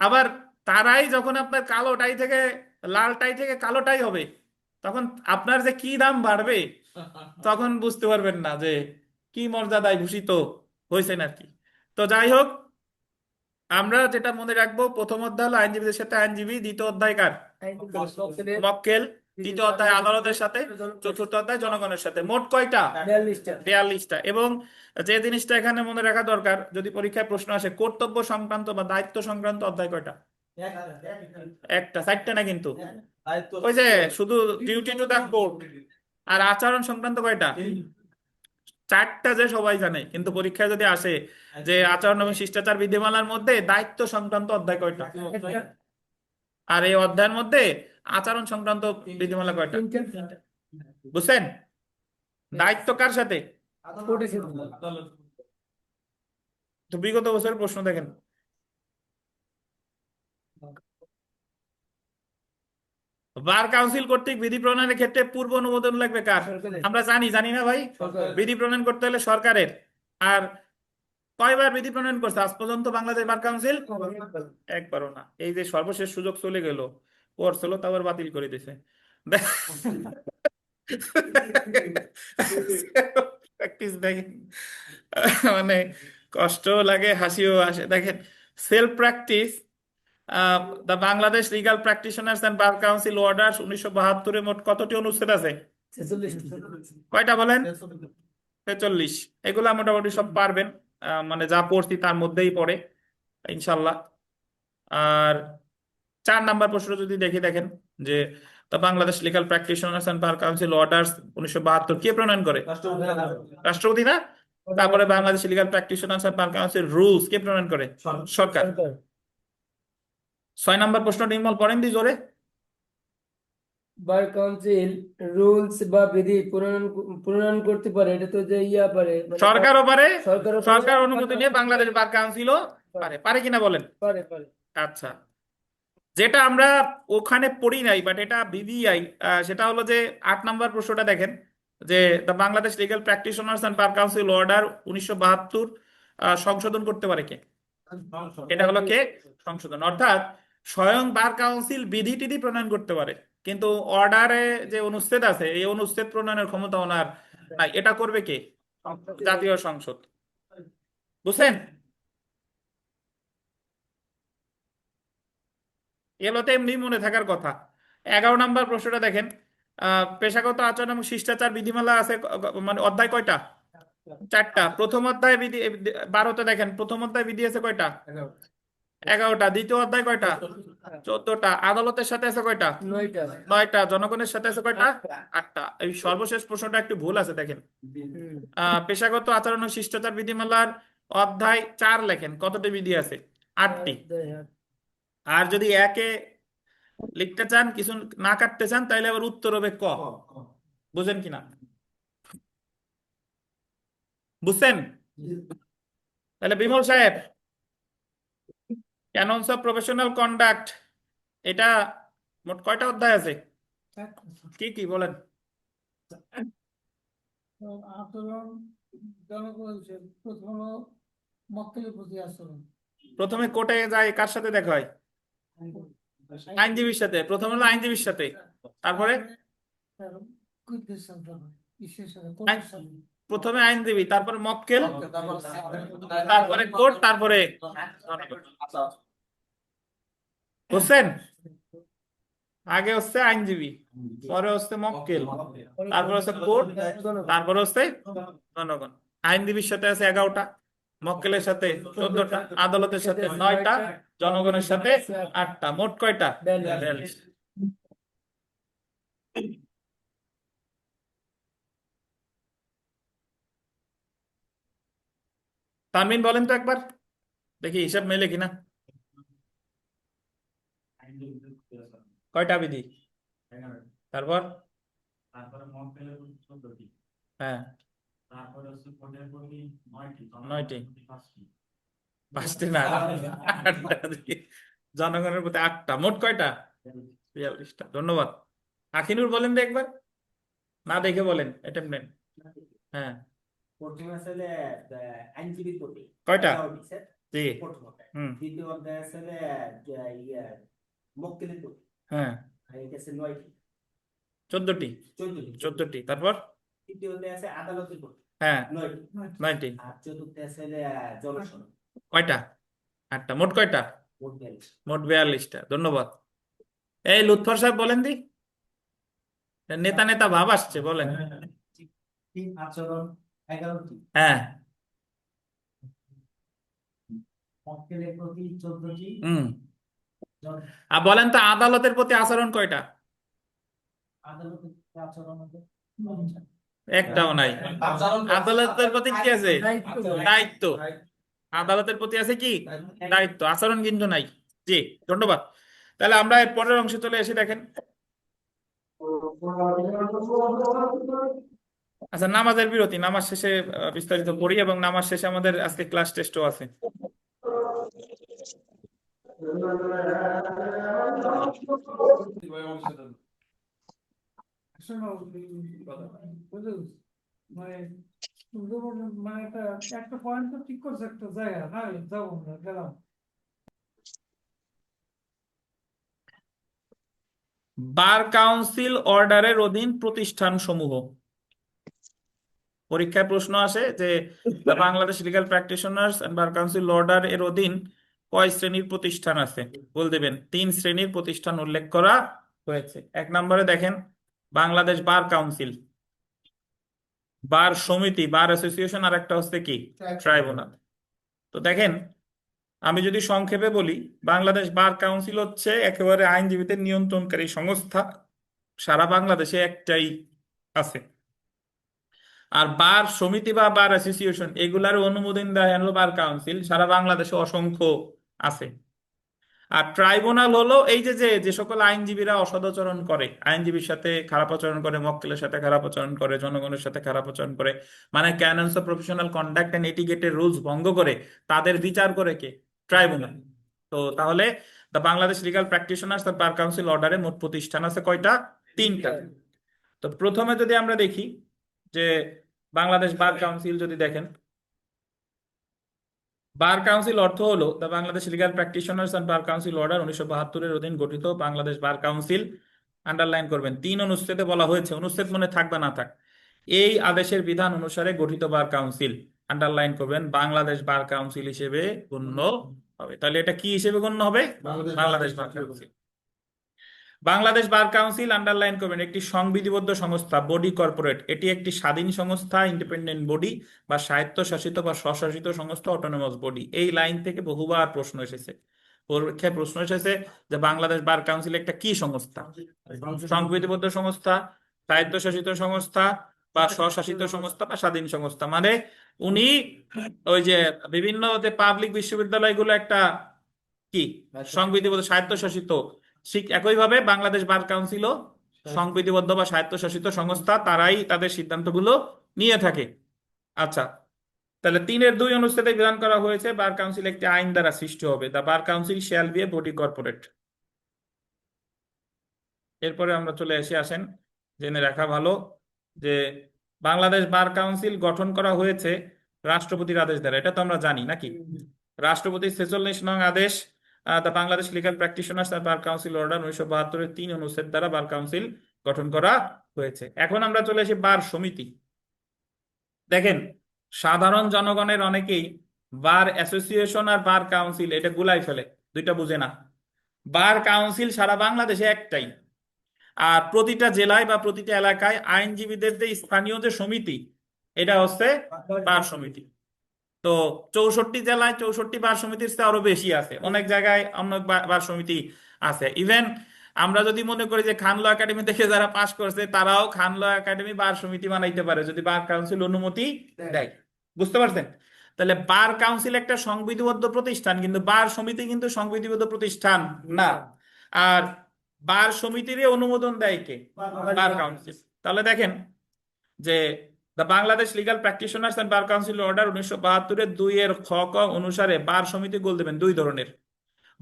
আবার তারাই যখন আপনার কালো টাই থেকে, লাল টাই থেকে কালো টাই হবে, তখন আপনার যে কি দাম বাড়বে, তখন বুঝতে পারবেন না যে কি মর্যাদায় ভূষিত হয়েছেন আর কি। তো যাই হোক, আমরা যেটা মনে রাখবো, প্রথম অধ্যায় হলো আইনজীবীদের সাথে আইনজীবী, দ্বিতীয় অধ্যায় কার? মক্কেল। তৃতীয় অধ্যায় আদালতের সাথে, চতুর্থ অধ্যায় জনগণের সাথে। মোট কয়টা? 42টা। এবং যে জিনিসটা এখানে মনে রাখা দরকার, যদি পরীক্ষায় প্রশ্ন আসে, কর্তব্য সংক্রান্ত বা দায়িত্ব সংক্রান্ত অধ্যায় কয়টা? একটা। 4টা না কিন্তু, ওই যে শুধু ডিউটি টু দা কোর্ট আর আচরণ সংক্রান্ত কয়টা? 4টা, যে সবাই জানে, কিন্তু পরীক্ষায় যদি আসে যে আচরণ এবং শিষ্টাচার বিধিমালার মধ্যে দায়িত্ব সংক্রান্ত অধ্যায় কয়টা, আর এই অধ্যায়ের মধ্যে আচরণ সংক্রান্ত বিধিমালা কয়টা? বুঝছেন? দায়িত্ব কার সাথে? তো বিগত বছরের প্রশ্ন দেখেন। বার কাউন্সিল কর্তৃক বিধি প্রণয়নের ক্ষেত্রে পূর্ব অনুমোদন লাগবে কার? আমরা জানি, জানি না ভাই? বিধি প্রণয়ন করতে হলে সরকারের। আর কয়বার বিধি প্রণয়ন করছে আজ পর্যন্ত বাংলাদেশ বার কাউন্সিল? একবারও না। এই যে সর্বশেষ সুযোগ চলে গেল, করছিল তা আবার বাতিল করে দিছে। প্র্যাকটিস দেখেন, মানে কষ্ট লাগে, হাসিও আসে। দেখেন, self practice, the Bangladesh legal practitioners and bar council order 1972-এ মোট কতটি অনুচ্ছেদ আছে? কয়টা বলেন? 46। এগুলা মোটামুটি সব পারবেন, মানে যা পড়ছি তার মধ্যেই পড়ে ইনশাল্লাহ। আর 4 নাম্বার প্রশ্ন যদি দেখি, দেখেন যে the Bangladesh legal practitioners and bar council order 1972 কে প্রণয়ন করে? রাষ্ট্রপতি না? তারপরে Bangladesh legal practitioners and bar council rules কে প্রণয়ন করে? সরকার। 6 নাম্বার প্রশ্ন নির্মল পড়েন দি জোরে। বার কাউন্সিল রুলস বা বিধি প্রণয়ন প্রণয়ন করতে পারে, এটা তো যে ইয়া পারে, মানে সরকারও পারে, সরকারও পারে, সরকার অনুমতি নিয়ে বাংলাদেশ বার কাউন্সিলও পারে। পারে কিনা বলেন? পারে পারে। আচ্ছা, যেটা আমরা ওখানে পড়ি নাই বাট এটা বিবিআই, সেটা হলো যে 8 নাম্বার প্রশ্নটা দেখেন, যে the Bangladesh legal practitioners and bar council order 1972 সংশোধন করতে পারে কে? এটা হলো কে সংশোধন, অর্থাৎ স্বয়ং বার কাউন্সিল বিধি টিধি প্রণয়ন করতে পারে, কিন্তু অর্ডারে যে অনুচ্ছেদ আছে, এই অনুচ্ছেদ প্রণয়নের ক্ষমতা ওনার নাই। এটা করবে কে? জাতীয় সংসদ। বুঝছেন? এগুলো তো এমনি মনে থাকার কথা। 11 নাম্বার প্রশ্নটা দেখেন, পেশাগত আচরণ এবং শিষ্টাচার বিধিমালা আছে, মানে অধ্যায় কয়টা? 4টা। প্রথম অধ্যায় বিধি 12তে দেখেন, প্রথম অধ্যায় বিধি আছে কয়টা? 11টা। দ্বিতীয় অধ্যায় কয়টা? 14টা। আদালতের সাথে আছে কয়টা? 9টা। 9টা। জনগণের সাথে আছে কয়টা? 8টা। এই সর্বশেষ প্রশ্নটা একটু ভুল আছে, দেখেন। পেশাগত আচরণ ও শিষ্টাচার বিধিমালার অধ্যায় 4 লেখেন, কতটি বিধি আছে? 8টি। আর যদি একে লিখতে চান, কিছু না কাটতে চান, তাহলে আবার উত্তর হবে ক। বুঝেন কিনা? বুঝছেন? তাহলে বিমল সাহেব, ক্যাননস অফ প্রফেশনাল কন্ডাক্ট, এটা মোট কয়টা অধ্যায় আছে? কি কি বলেন? আচরণ, জনগণের প্রথম মক্কেলের প্রতি আচরণ, প্রথমে কোর্টে যায় কার সাথে দেখা হয়? আইনজীবীর সাথে। প্রথমে হলো আইনজীবীর সাথে, তারপরে তার কুইকের সাথে, ঈশ্বরের সাথে, আইন- কোর্টের সাথে। প্রথমে আইনজীবী, তারপরে মক্কেল, তারপরে কোর্ট, তারপরে জনগণ। বুঝছেন? আগে হচ্ছে আইনজীবী, পরে হচ্ছে মক্কেল, তারপরে হচ্ছে কোর্ট, তারপরে হচ্ছে জনগণ। আইনজীবীর সাথে আছে 11টা, মক্কেলের সাথে 14টা, আদালতের সাথে 9টা, জনগণের সাথে 8টা, মোট কয়টা? 42। তানভীর বলেন তো একবার, দেখি হিসাব মেলে কিনা। কয়টা বিধি? তারপর হ্যাঁ 9টি, 5টি না, 8টা। জনগণের প্রতি 8টা, মোট কয়টা? 42টা। ধন্যবাদ। আখিনুর বলেন তো একবার, না দেখে বলেন, অ্যাটেম্প নেন। হ্যাঁ প্রথমে আসলে আইনজীবীর প্রতি কয়টা? 11টি স্যার, জি। প্রথম অধ্যায়। হুম। দ্বিতীয় অধ্যায় আসলে মক্কেলের প্রতি, হ্যাঁ আর এটা আছে 9টি, 14টি। 14টি। 14টি, তারপর তৃতীয় অধ্যায় আছে আদালতের প্রতি, হ্যাঁ 9টি। 9টি। আর চতুর্থ আছে জনসন, কয়টা? 8টা, মোট কয়টা? মোট 42। মোট 42টা। ধন্যবাদ। এই লুৎফর সাহেব বলেন দি, নেতা নেতা ভাব আসছে, বলেন। আচরণ 11টি, হ্যাঁ। মক্কেলের প্রতি 14টি, হুম। আর বলেন তো আদালতের প্রতি আচরণ কয়টা? আদালতের প্রতি আচরণ হবে একটাও নাই। আদালতের প্রতি কি আছে? দায়িত্ব। আদালতের প্রতি আছে কি? দায়িত্ব। আচরণ কিন্তু নাই। জি, ধন্যবাদ। তাহলে আমরা এর পরের অংশে চলে এসে দেখেন। আচ্ছা, নামাজের বিরতি, নামাজ শেষে বিস্তারিত পড়ি, এবং নামাজ শেষে আমাদের আজকে ক্লাস টেস্টও আছে। শোনো, বুঝলি? মানে সুন্দরবন, মানে একটা পয়েন্ট তো ঠিক করছে, একটা জায়গা না, যাবো আমরা, গেলাম। বার কাউন্সিল অর্ডারের অধীন প্রতিষ্ঠান সমূহ। পরীক্ষায় প্রশ্ন আসে যে Bangladesh legal practitioners and bar council order এর অধীন কয় শ্রেণীর প্রতিষ্ঠান আছে? বল দেবেন। 3 শ্রেণীর প্রতিষ্ঠান উল্লেখ করা হয়েছে। 1 নম্বরে দেখেন, বাংলাদেশ বার কাউন্সিল, বার সমিতি, বার অ্যাসোসিয়েশন, আর একটা হচ্ছে কি? ট্রাইব্যুনাল। তো দেখেন, আমি যদি সংক্ষেপে বলি, বাংলাদেশ বার কাউন্সিল হচ্ছে একেবারে আইনজীবীদের নিয়ন্ত্রণকারী সংস্থা, সারা বাংলাদেশে একটাই আছে। আর বার সমিতি বা বার অ্যাসোসিয়েশন, এগুলার অনুমোদন দেয় হলো বার কাউন্সিল, সারা বাংলাদেশে অসংখ্য আছে। আর ট্রাইব্যুনাল হলো এই যে যে যে সকল আইনজীবীরা অসদাচরণ করে, আইনজীবীর সাথে খারাপ আচরণ করে, মক্কেলের সাথে খারাপ আচরণ করে, জনগণের সাথে খারাপ আচরণ করে, মানে canons of professional conduct and এটিকেটের রুলস ভঙ্গ করে, তাদের বিচার করে কে? ট্রাইব্যুনাল। তো তাহলে the Bangladesh legal practitioners bar council অর্ডারে মোট প্রতিষ্ঠান আছে কয়টা? 3টা। তো প্রথমে যদি আমরা দেখি যে বাংলাদেশ বার কাউন্সিল, যদি দেখেন, বার কাউন্সিল অর্থ হলো the Bangladesh legal practitioners and bar council order 1972 অধীন গঠিত বাংলাদেশ বার কাউন্সিল। আন্ডারলাইন করবেন, 3 অনুচ্ছেদে বলা হয়েছে, অনুচ্ছেদ মনে থাক বা না থাক, এই আদেশের বিধান অনুসারে গঠিত বার কাউন্সিল। আন্ডারলাইন করবেন, বাংলাদেশ বার কাউন্সিল হিসেবে গণ্য হবে। তাহলে এটা কি হিসেবে গণ্য হবে? Bangladesh bar council. Bangladesh bar council, underline করবেন, একটি সংবিধিবদ্ধ সংস্থা, বডি কর্পোরেট। এটি একটি স্বাধীন সংস্থা, ইন্ডিপেন্ডেন্ট বডি, বা স্বায়ত্তশাসিত বা স্বশাসিত সংস্থা, অটোনমাস বডি। এই লাইন থেকে বহুবার প্রশ্ন এসেছে, পরীক্ষায় প্রশ্ন এসেছে যে বাংলাদেশ বার কাউন্সিল একটা কি সংস্থা? সংবিধিবদ্ধ সংস্থা, স্বায়ত্তশাসিত সংস্থা, বা স্বশাসিত সংস্থা, বা স্বাধীন সংস্থা। মানে উনি ওই যে বিভিন্ন পাবলিক বিশ্ববিদ্যালয়গুলো একটা কি সংবিধিবদ্ধ স্বায়ত্তশাসিত, ঠিক একইভাবে বাংলাদেশ বার কাউন্সিলও সংবিধিবদ্ধ বা স্বায়ত্তশাসিত সংস্থা, তারাই তাদের সিদ্ধান্তগুলো নিয়ে থাকে। আচ্ছা, তাহলে 3-2 অনুচ্ছেদে বিধান করা হয়েছে বার কাউন্সিল একটি আইন দ্বারা সৃষ্টি হবে, the bar council shall be a body corporate. এরপরে আমরা চলে আসেন জেনে রাখা ভালো যে বাংলাদেশ বার কাউন্সিল গঠন করা হয়েছে রাষ্ট্রপতির আদেশ দ্বারা, এটা তো আমরা জানি নাকি। রাষ্ট্রপতির 46 নং আদেশ, the Bangladesh legal practitioners bar council order 1972-এর 3 অনুচ্ছেদ দ্বারা বার কাউন্সিল গঠন করা হয়েছে। এখন আমরা চলে আসি বার সমিতি। দেখেন, সাধারণ জনগণের অনেকেই বার অ্যাসোসিয়েশন আর বার কাউন্সিল এটা গুলাই ফেলে, দুইটা বুঝে না। বার কাউন্সিল সারা বাংলাদেশে একটাই, আর প্রতিটা জেলায় বা প্রতিটা এলাকায় আইনজীবীদের যে স্থানীয় যে সমিতি, এটা হচ্ছে বার সমিতি। তো 64 জেলায় 64 বার সমিতির চেয়ে আরো বেশি আছে, অনেক জায়গায় অনেক বার সমিতি আছে। ইভেন আমরা যদি মনে করি যে খান ল একাডেমি থেকে যারা পাশ করছে তারাও খান ল একাডেমি বার সমিতি বানাইতে পারে যদি বার কাউন্সিল অনুমতি দেয়। বুঝতে পারছেন? তাহলে বার কাউন্সিল একটা সংবিধিবদ্ধ প্রতিষ্ঠান, কিন্তু বার সমিতি কিন্তু সংবিধিবদ্ধ প্রতিষ্ঠান না। আর বার সমিতির অনুমোদন দেয় কে? Bar council. তাহলে দেখেন যে the Bangladesh legal practitioners and bar council order 1972-এর 2-এর খ ক অনুসারে বার সমিতি গোল দেবেন দুই ধরনের।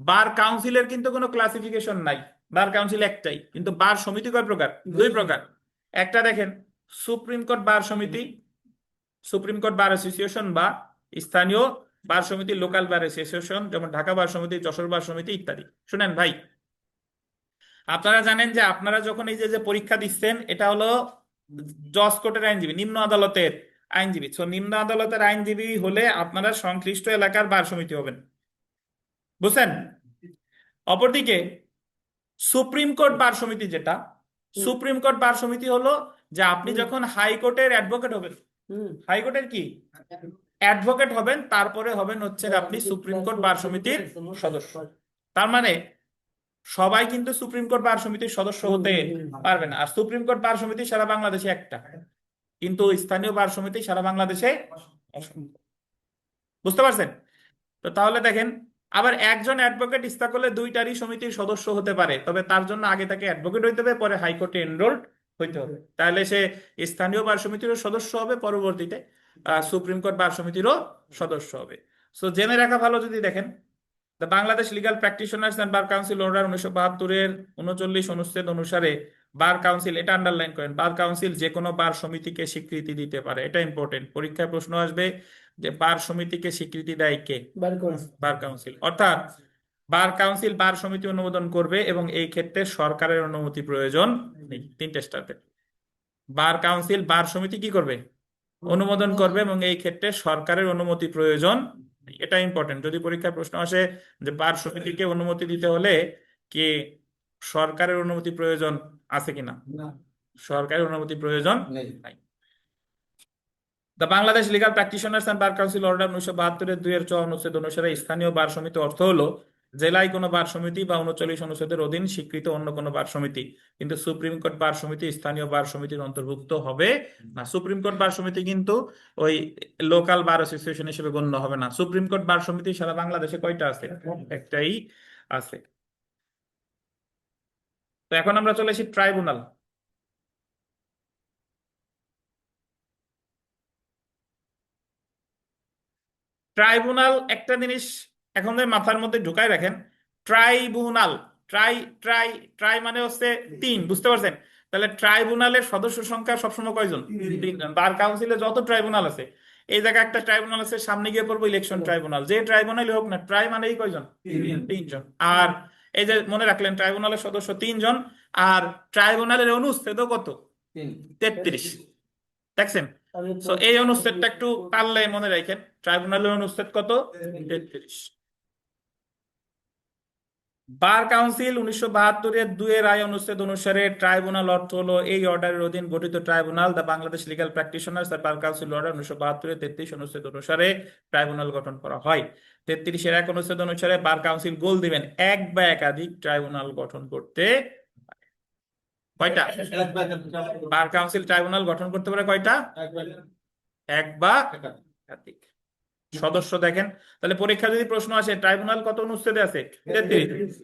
বার কাউন্সিলের কিন্তু কোনো ক্লাসিফিকেশন নাই, বার কাউন্সিল একটাই, কিন্তু বার সমিতি কয় প্রকার? দুই প্রকার। একটা দেখেন সুপ্রিম কোর্ট বার সমিতি, সুপ্রিম কোর্ট বার অ্যাসোসিয়েশন বা স্থানীয় বার সমিতি, লোকাল বার অ্যাসোসিয়েশন, যেমন ঢাকা বার সমিতি, যশোর বার সমিতি ইত্যাদি। শুনেন ভাই, আপনারা জানেন যে আপনারা যখন এই যে পরীক্ষা দিচ্ছেন এটা হলো জজ কোর্টের আইনজীবী, নিম্ন আদালতের আইনজীবী। তো নিম্ন আদালতের আইনজীবী হলে আপনারা সংশ্লিষ্ট এলাকার বার সমিতি হবেন, বুঝছেন? অপরদিকে সুপ্রিম কোর্ট বার সমিতি, যেটা সুপ্রিম কোর্ট বার সমিতি হলো যে আপনি যখন হাইকোর্টের অ্যাডভোকেট হবেন, হাইকোর্টের কি অ্যাডভোকেট হবেন, তারপরে হবেন হচ্ছে আপনি সুপ্রিম কোর্ট বার সমিতির সদস্য। তার মানে সবাই কিন্তু সুপ্রিম কোর্ট বার সমিতির সদস্য হতে পারবে না। আর সুপ্রিম কোর্ট বার সমিতি সারা বাংলাদেশে একটা, কিন্তু স্থানীয় বার সমিতি সারা বাংলাদেশে অসংখ্য। বুঝতে পারছেন? তো তাহলে দেখেন, আবার একজন অ্যাডভোকেট ইচ্ছা করলে দুইটারই সমিতির সদস্য হতে পারে, তবে তার জন্য আগে তাকে অ্যাডভোকেট হইতে হবে, পরে হাইকোর্টে এনরোলড হইতে হবে। তাহলে সে স্থানীয় বার সমিতিরও সদস্য হবে, পরবর্তীতে সুপ্রিম কোর্ট বার সমিতিরও সদস্য হবে। সো জেনে রাখা ভালো। যদি দেখেন the Bangladesh legal practitioners and bar council order 1972-এর 39 অনুচ্ছেদ অনুসারে বার কাউন্সিল, এটা আন্ডারলাইন করেন, বার কাউন্সিল যে কোনো বার সমিতিকে স্বীকৃতি দিতে পারে। এটা ইম্পর্টেন্ট, পরীক্ষায় প্রশ্ন আসবে যে বার সমিতিকে স্বীকৃতি দেয় কে? Bar council. অর্থাৎ বার কাউন্সিল বার সমিতি অনুমোদন করবে এবং এই ক্ষেত্রে সরকারের অনুমতি প্রয়োজন নেই। তিনটে স্টার্টে বার কাউন্সিল বার সমিতি কি করবে? অনুমোদন করবে এবং এই ক্ষেত্রে সরকারের অনুমতি প্রয়োজন নেই। এটা ইম্পর্টেন্ট, যদি পরীক্ষায় প্রশ্ন আসে যে বার সমিতিকে অনুমতি দিতে হলে কি সরকারের অনুমতি প্রয়োজন আছে কিনা, সরকারের অনুমতি প্রয়োজন নাই। The Bangladesh legal practitioners and bar council order 1972-এর 2-এর চ অনুচ্ছেদ অনুসারে স্থানীয় বার সমিতি অর্থ হলো জেলায় কোনো বার সমিতি বা 39 অনুচ্ছেদের অধীন স্বীকৃত অন্য কোনো বার সমিতি। কিন্তু সুপ্রিম কোর্ট বার সমিতি স্থানীয় বার সমিতির অন্তর্ভুক্ত হবে না। সুপ্রিম কোর্ট বার সমিতি কিন্তু ওই লোকাল বার অ্যাসোসিয়েশন হিসেবে গণ্য হবে না। সুপ্রিম কোর্ট বার সমিতি সারা বাংলাদেশে কয়টা আছে? একটাই আছে। তো এখন আমরা চলে আসি ট্রাইব্যুনাল। ট্রাইব্যুনাল একটা জিনিস এখন মাথার মধ্যে ঢুকায় রাখেন, ট্রাইব্যুনাল, ট্রাই ট্রাই ট্রাই মানে হচ্ছে 3, বুঝতে পারছেন? তাহলে ট্রাইব্যুনালের সদস্য সংখ্যা সবসময় কয়জন? 3 জন। বার কাউন্সিলে যত ট্রাইব্যুনাল আছে, এই জায়গায় একটা ট্রাইব্যুনাল আছে, সামনে গিয়ে পড়বো ইলেকশন ট্রাইব্যুনাল, যে ট্রাইব্যুনালই হোক না, ট্রাই মানে এই কয়জন? 3 জন। আর এই যে মনে রাখলেন ট্রাইব্যুনালের সদস্য 3 জন, আর ট্রাইব্যুনালের অনুচ্ছেদও কত? 33। দেখছেন? তো এই অনুচ্ছেদটা একটু পারলে মনে রাখেন, ট্রাইব্যুনালের অনুচ্ছেদ কত? 33। বার কাউন্সিল 1972-এর 2-এর আই অনুচ্ছেদ অনুসারে ট্রাইব্যুনাল অর্থ হলো এই অর্ডারের অধীন গঠিত tribunal. The Bangladesh legal practitioners bar council order 1972-এর 33 অনুচ্ছেদ অনুসারে ট্রাইব্যুনাল গঠন করা হয়। 33-এর 1 অনুচ্ছেদ অনুসারে বার কাউন্সিল গোল দিবেন এক বা একাধিক ট্রাইব্যুনাল গঠন করতে পারে। কয়টা? বার কাউন্সিল ট্রাইব্যুনাল গঠন করতে পারে কয়টা? এক বা একাধিক। সদস্য দেখেন, তাহলে পরীক্ষা যদি প্রশ্ন আসে ট্রাইব্যুনাল কত অনুচ্ছেদে আছে? 33।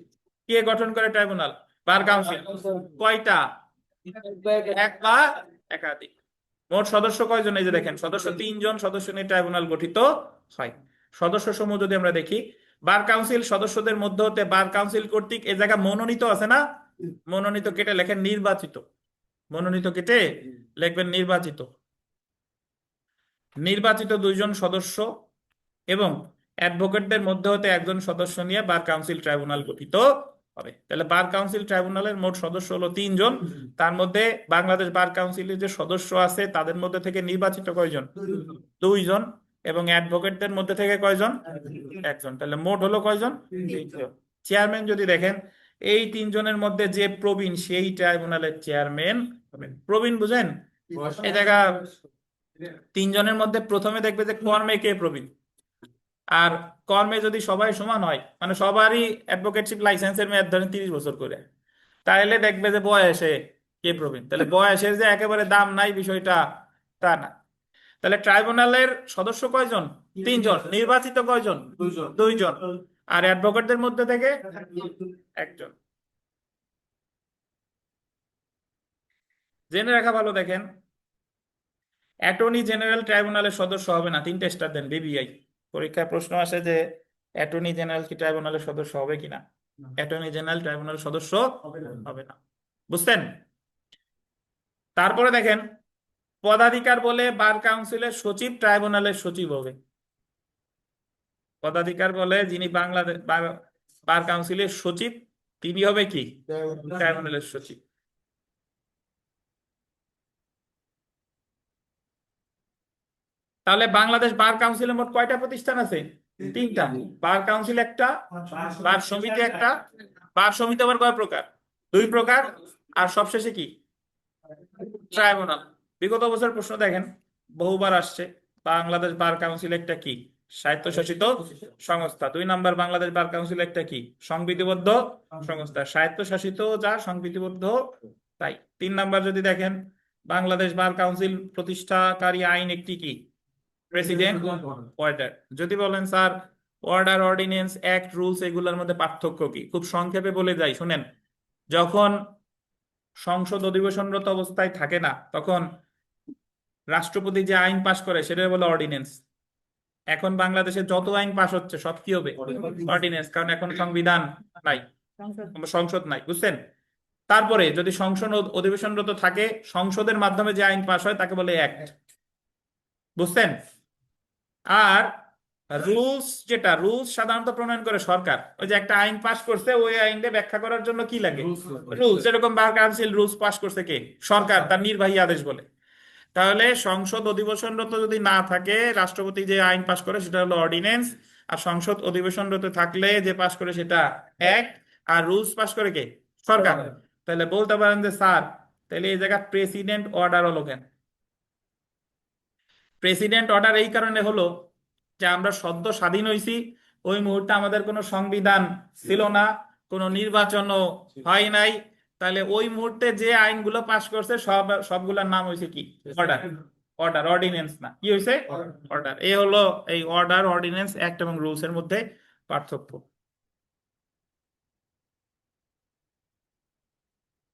কে গঠন করে ট্রাইব্যুনাল? Bar council. কয়টা? এক বা একাধিক। মোট সদস্য কয়জন? এই যে দেখেন, সদস্য 3 জন সদস্য নিয়ে ট্রাইব্যুনাল গঠিত হয়। সদস্য সমূহ যদি আমরা দেখি, বার কাউন্সিল সদস্যদের মধ্যে হতে বার কাউন্সিল কর্তৃক, এই জায়গা মনোনীত আছে না, মনোনীত কেটে লেখেন নির্বাচিত, মনোনীত কেটে লিখবেন নির্বাচিত, নির্বাচিত 2 জন সদস্য এবং অ্যাডভোকেটদের মধ্যে হতে একজন সদস্য নিয়ে বার কাউন্সিল ট্রাইব্যুনাল গঠিত হবে। তাহলে বার কাউন্সিল ট্রাইব্যুনালের মোট সদস্য হলো 3 জন। তার মধ্যে বাংলাদেশ বার কাউন্সিলের যে সদস্য আছে তাদের মধ্যে থেকে নির্বাচিত কয়জন? 2 জন। এবং অ্যাডভোকেটদের মধ্যে থেকে কয়জন? একজন। তাহলে মোট হলো কয়জন? 3 জন। চেয়ারম্যান যদি দেখেন, এই 3 জনের মধ্যে যে প্রবীণ সেই ট্রাইব্যুনালের চেয়ারম্যান হবেন। প্রবীণ বুঝেন? এই জায়গা 3 জনের মধ্যে প্রথমে দেখবে যে কর্মে কে প্রবীণ। আর কর্মে যদি সবাই সমান হয়, মানে সবারই অ্যাডভোকেটশিপ লাইসেন্সের মেয়াদ ধরেন 30 বছর করে, তাহলে দেখবে যে বয়সে কে প্রবীণ। তাহলে বয়সের যে একেবারে দাম নাই বিষয়টা তা না। তাহলে ট্রাইব্যুনালের সদস্য কয়জন? 3 জন। নির্বাচিত কয়জন? 2 জন। আর অ্যাডভোকেটদের মধ্যে থেকে একজন। জেনে রাখা ভালো, দেখেন অ্যাটর্নি জেনারেল ট্রাইব্যুনালের সদস্য হবে না। 3টে স্টার দেন, বিবিআই পরীক্ষায় প্রশ্ন আসে যে অ্যাটর্নি জেনারেল কি ট্রাইব্যুনালের সদস্য হবে কিনা। অ্যাটর্নি জেনারেল ট্রাইব্যুনালের সদস্য হবে না, বুঝছেন? তারপরে দেখেন, পদাধিকার বলে বার কাউন্সিলের সচিব ট্রাইব্যুনালের সচিব হবে। পদাধিকার বলে যিনি বাংলাদেশ বার কাউন্সিলের সচিব, তিনি হবে কি? ট্রাইব্যুনালের সচিব। তাহলে বাংলাদেশ বার কাউন্সিলে মোট কয়টা প্রতিষ্ঠান আছে? 3টা। বার কাউন্সিল একটা, বার সমিতি একটা। বার সমিতি আবার কয় প্রকার? 2 প্রকার। আর সবশেষে কি? ট্রাইব্যুনাল। বিগত বছর প্রশ্ন দেখেন, বহুবার আসছে। বাংলাদেশ বার কাউন্সিল একটা কি? স্বায়ত্তশাসিত সংস্থা। 2 নাম্বার, বাংলাদেশ বার কাউন্সিল একটা কি? সংবিধিবদ্ধ সংস্থা। স্বায়ত্তশাসিত যা, সংবিধিবদ্ধ তাই। 3 নাম্বার যদি দেখেন, বাংলাদেশ বার কাউন্সিল প্রতিষ্ঠাকারী আইন একটি কি? President order. যদি বলেন sir order, ordinance, act, rules এগুলোর মধ্যে পার্থক্য কি, খুব সংক্ষেপে বলে যাই শুনেন। যখন সংসদ অধিবেশনরত অবস্থায় থাকে না, তখন রাষ্ট্রপতি যে আইন পাশ করে সেটা বলে অর্ডিনেন্স। এখন বাংলাদেশে যত আইন পাশ হচ্ছে সব কি হবে? অর্ডিনেন্স, কারণ এখন সংবিধান নাই, সংসদ নাই, বুঝছেন? তারপরে যদি সংসদ অধিবেশনরত থাকে, সংসদের মাধ্যমে যে আইন পাশ হয় তাকে বলে অ্যাক্ট, বুঝছেন? আর রুলস, যেটা রুলস সাধারণত প্রণয়ন করে সরকার। ওই যে একটা আইন পাশ করছে, ওই আইনটা ব্যাখ্যা করার জন্য কি লাগে? রুলস। যেরকম বার কাউন্সিল রুলস পাশ করছে কে? সরকার, তার নির্বাহী আদেশ বলে। তাহলে সংসদ অধিবেশনরত যদি না থাকে, রাষ্ট্রপতি যে আইন পাশ করে সেটা হলো অর্ডিনেন্স। আর সংসদ অধিবেশনরত থাকলে যে পাশ করে সেটা অ্যাক্ট। আর রুলস পাশ করে কে? সরকার। তাহলে বলতে পারেন যে স্যার তাহলে এই জায়গা প্রেসিডেন্ট অর্ডার হলো কেন? প্রেসিডেন্ট অর্ডার এই কারণে হলো যে আমরা সদ্য স্বাধীন হয়েছি, ওই মুহূর্তে আমাদের কোনো সংবিধান ছিল না, কোনো নির্বাচনও হয় নাই। তাহলে ওই মুহূর্তে যে আইনগুলো পাশ করছে সবগুলোর নাম হয়েছে কি? অর্ডার। অর্ডার, অর্ডিনেন্স না। কি হয়েছে? অর্ডার। এই হলো এই অর্ডার, অর্ডিনেন্স, অ্যাক্ট এবং রুলস এর মধ্যে পার্থক্য।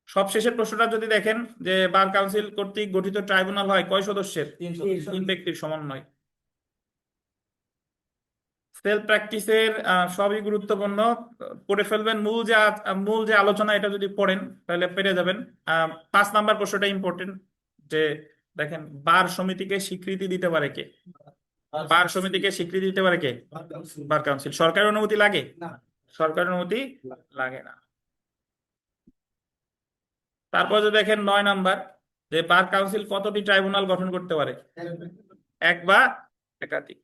সবশেষের প্রশ্নটা যদি দেখেন, যে বার কাউন্সিল কর্তৃক গঠিত ট্রাইব্যুনাল হয় কয় সদস্যের? 3 ব্যক্তির সমন্বয়। সেলফ প্র্যাকটিসের সবই গুরুত্বপূর্ণ, পড়ে ফেলবেন। মূল যে আলোচনা এটা যদি পড়েন তাহলে পেরে যাবেন। 5 নাম্বার প্রশ্নটা ইম্পর্টেন্ট, যে দেখেন বার সমিতিকে স্বীকৃতি দিতে পারে কে? বার সমিতিকে স্বীকৃতি দিতে পারে কে? Bar council. সরকারের অনুমতি লাগে? সরকারের অনুমতি লাগে না। তারপর যদি দেখেন 9 নাম্বার, যে বার কাউন্সিল কতটি ট্রাইব্যুনাল গঠন করতে পারে? এক বা একাধিক।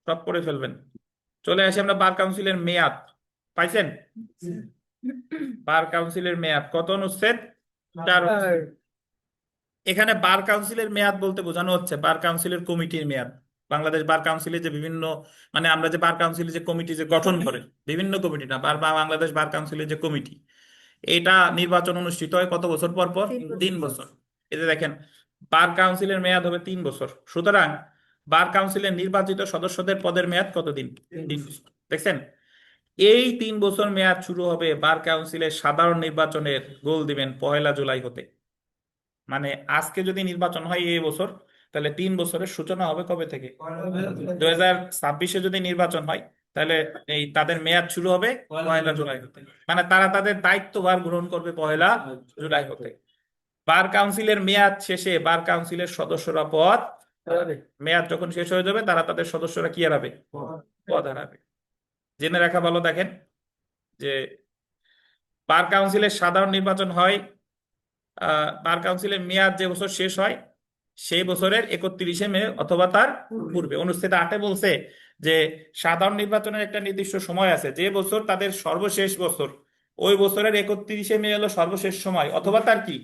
সব পড়ে ফেলবেন। চলে আসি আমরা বার কাউন্সিলের মেয়াদ। পাইছেন? বার কাউন্সিলের মেয়াদ কত অনুচ্ছেদ? 4 অনুচ্ছেদ। এখানে বার কাউন্সিলের মেয়াদ বলতে বোঝানো হচ্ছে বার কাউন্সিলের কমিটির মেয়াদ। বাংলাদেশ বার কাউন্সিলে যে বিভিন্ন, মানে আমরা যে বার কাউন্সিলে যে কমিটি যে গঠন করে, বিভিন্ন কমিটি না, বাংলাদেশ বার কাউন্সিলের যে কমিটি, এটা নির্বাচন অনুষ্ঠিত হয় কত বছর পর পর? 3 বছর। এতে দেখেন বার কাউন্সিলের মেয়াদ হবে 3 বছর। সুতরাং বার কাউন্সিলের নির্বাচিত সদস্যদের পদের মেয়াদ কতদিন? 3 বছর। দেখছেন? এই 3 বছর মেয়াদ শুরু হবে বার কাউন্সিলের সাধারণ নির্বাচনের গোল দিবেন 1 জুলাই হতে। মানে আজকে যদি নির্বাচন হয় এই বছর, তাহলে 3 বছরের সূচনা হবে কবে থেকে? 2026-এ যদি নির্বাচন হয়, তাহলে এই তাদের মেয়াদ শুরু হবে 1 জুলাই হতে। মানে তারা তাদের দায়িত্বভার গ্রহণ করবে 1 জুলাই হতে। বার কাউন্সিলের মেয়াদ শেষে বার কাউন্সিলের সদস্যরা পদ হারাবে। মেয়াদ যখন শেষ হয়ে যাবে, তারা তাদের সদস্যরা কি হারাবে? পদ হারাবে। জেনে রাখা ভালো। দেখেন যে বার কাউন্সিলের সাধারণ নির্বাচন হয় বার কাউন্সিলের মেয়াদ যে বছর শেষ হয় সেই বছরের 31শে মে অথবা তার পূর্বে। অনুচ্ছেদ 8-এ বলছে যে সাধারণ নির্বাচনের একটা নির্দিষ্ট সময় আছে, যে বছর তাদের সর্বশেষ বছর, ওই বছরের 31শে মে হলো সর্বশেষ সময়, অথবা তার কি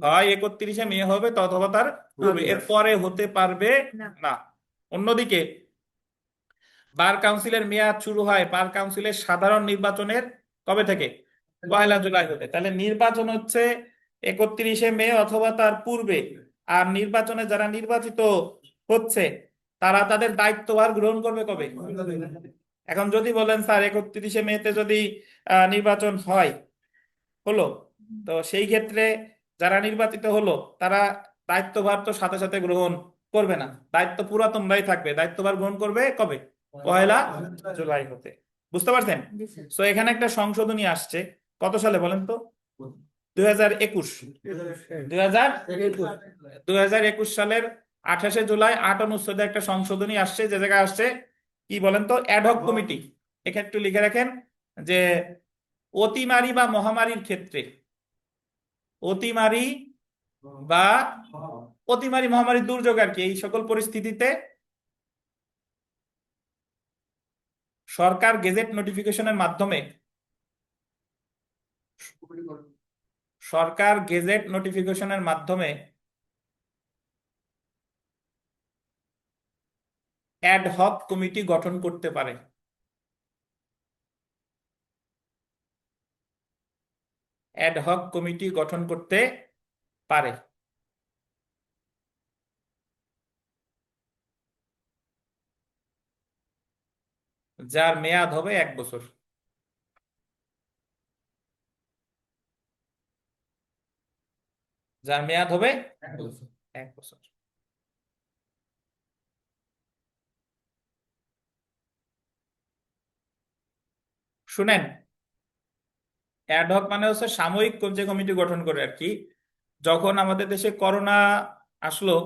হয় 31শে মে হবে তো, অথবা তার পূর্বে, এর পরে হতে পারবে না। অন্যদিকে বার কাউন্সিলের মেয়াদ শুরু হয় বার কাউন্সিলের সাধারণ নির্বাচনের কবে থেকে? 1 জুলাই হতে। তাহলে নির্বাচন হচ্ছে 31শে মে অথবা তার পূর্বে। আর নির্বাচনে যারা নির্বাচিত হচ্ছে তারা তাদের দায়িত্বভার গ্রহণ করবে কবে? এখন যদি বলেন স্যার 31শে মেতে যদি নির্বাচন হয়, হলো, তো সেই ক্ষেত্রে যারা নির্বাচিত হলো তারা দায়িত্বভার তো সাথে সাথে গ্রহণ করবে না, দায়িত্ব পুরা তোমরাই থাকবে। দায়িত্বভার গ্রহণ করবে কবে? 1 জুলাই হতে। বুঝতে পারছেন? তো এখানে একটা সংশোধনী আসছে, কত সালে বলেন তো? 2021। 2021 সালের 28শে জুলাই 8 অনুচ্ছেদে একটা সংশোধনী আসছে, যে জায়গায় আসছে কি বলেন তো, অ্যাডহক কমিটি। এখানে একটু লিখে রাখেন যে অতিমারি বা মহামারীর ক্ষেত্রে, অতিমারি বা অতিমারি মহামারী দুর্যোগ আর কি, এই সকল পরিস্থিতিতে সরকার গেজেট নোটিফিকেশনের মাধ্যমে, সরকার গেজেট নোটিফিকেশনের মাধ্যমে অ্যাডহক কমিটি গঠন করতে পারে। অ্যাডহক কমিটি গঠন করতে পারে, যার মেয়াদ হবে 1 বছর। যার মেয়াদ হবে 1 বছর। শুনেন, অ্যাডহক মানে হচ্ছে সাময়িক যে কমিটি গঠন করে আর কি। যখন আমাদের দেশে করোনা আসলো,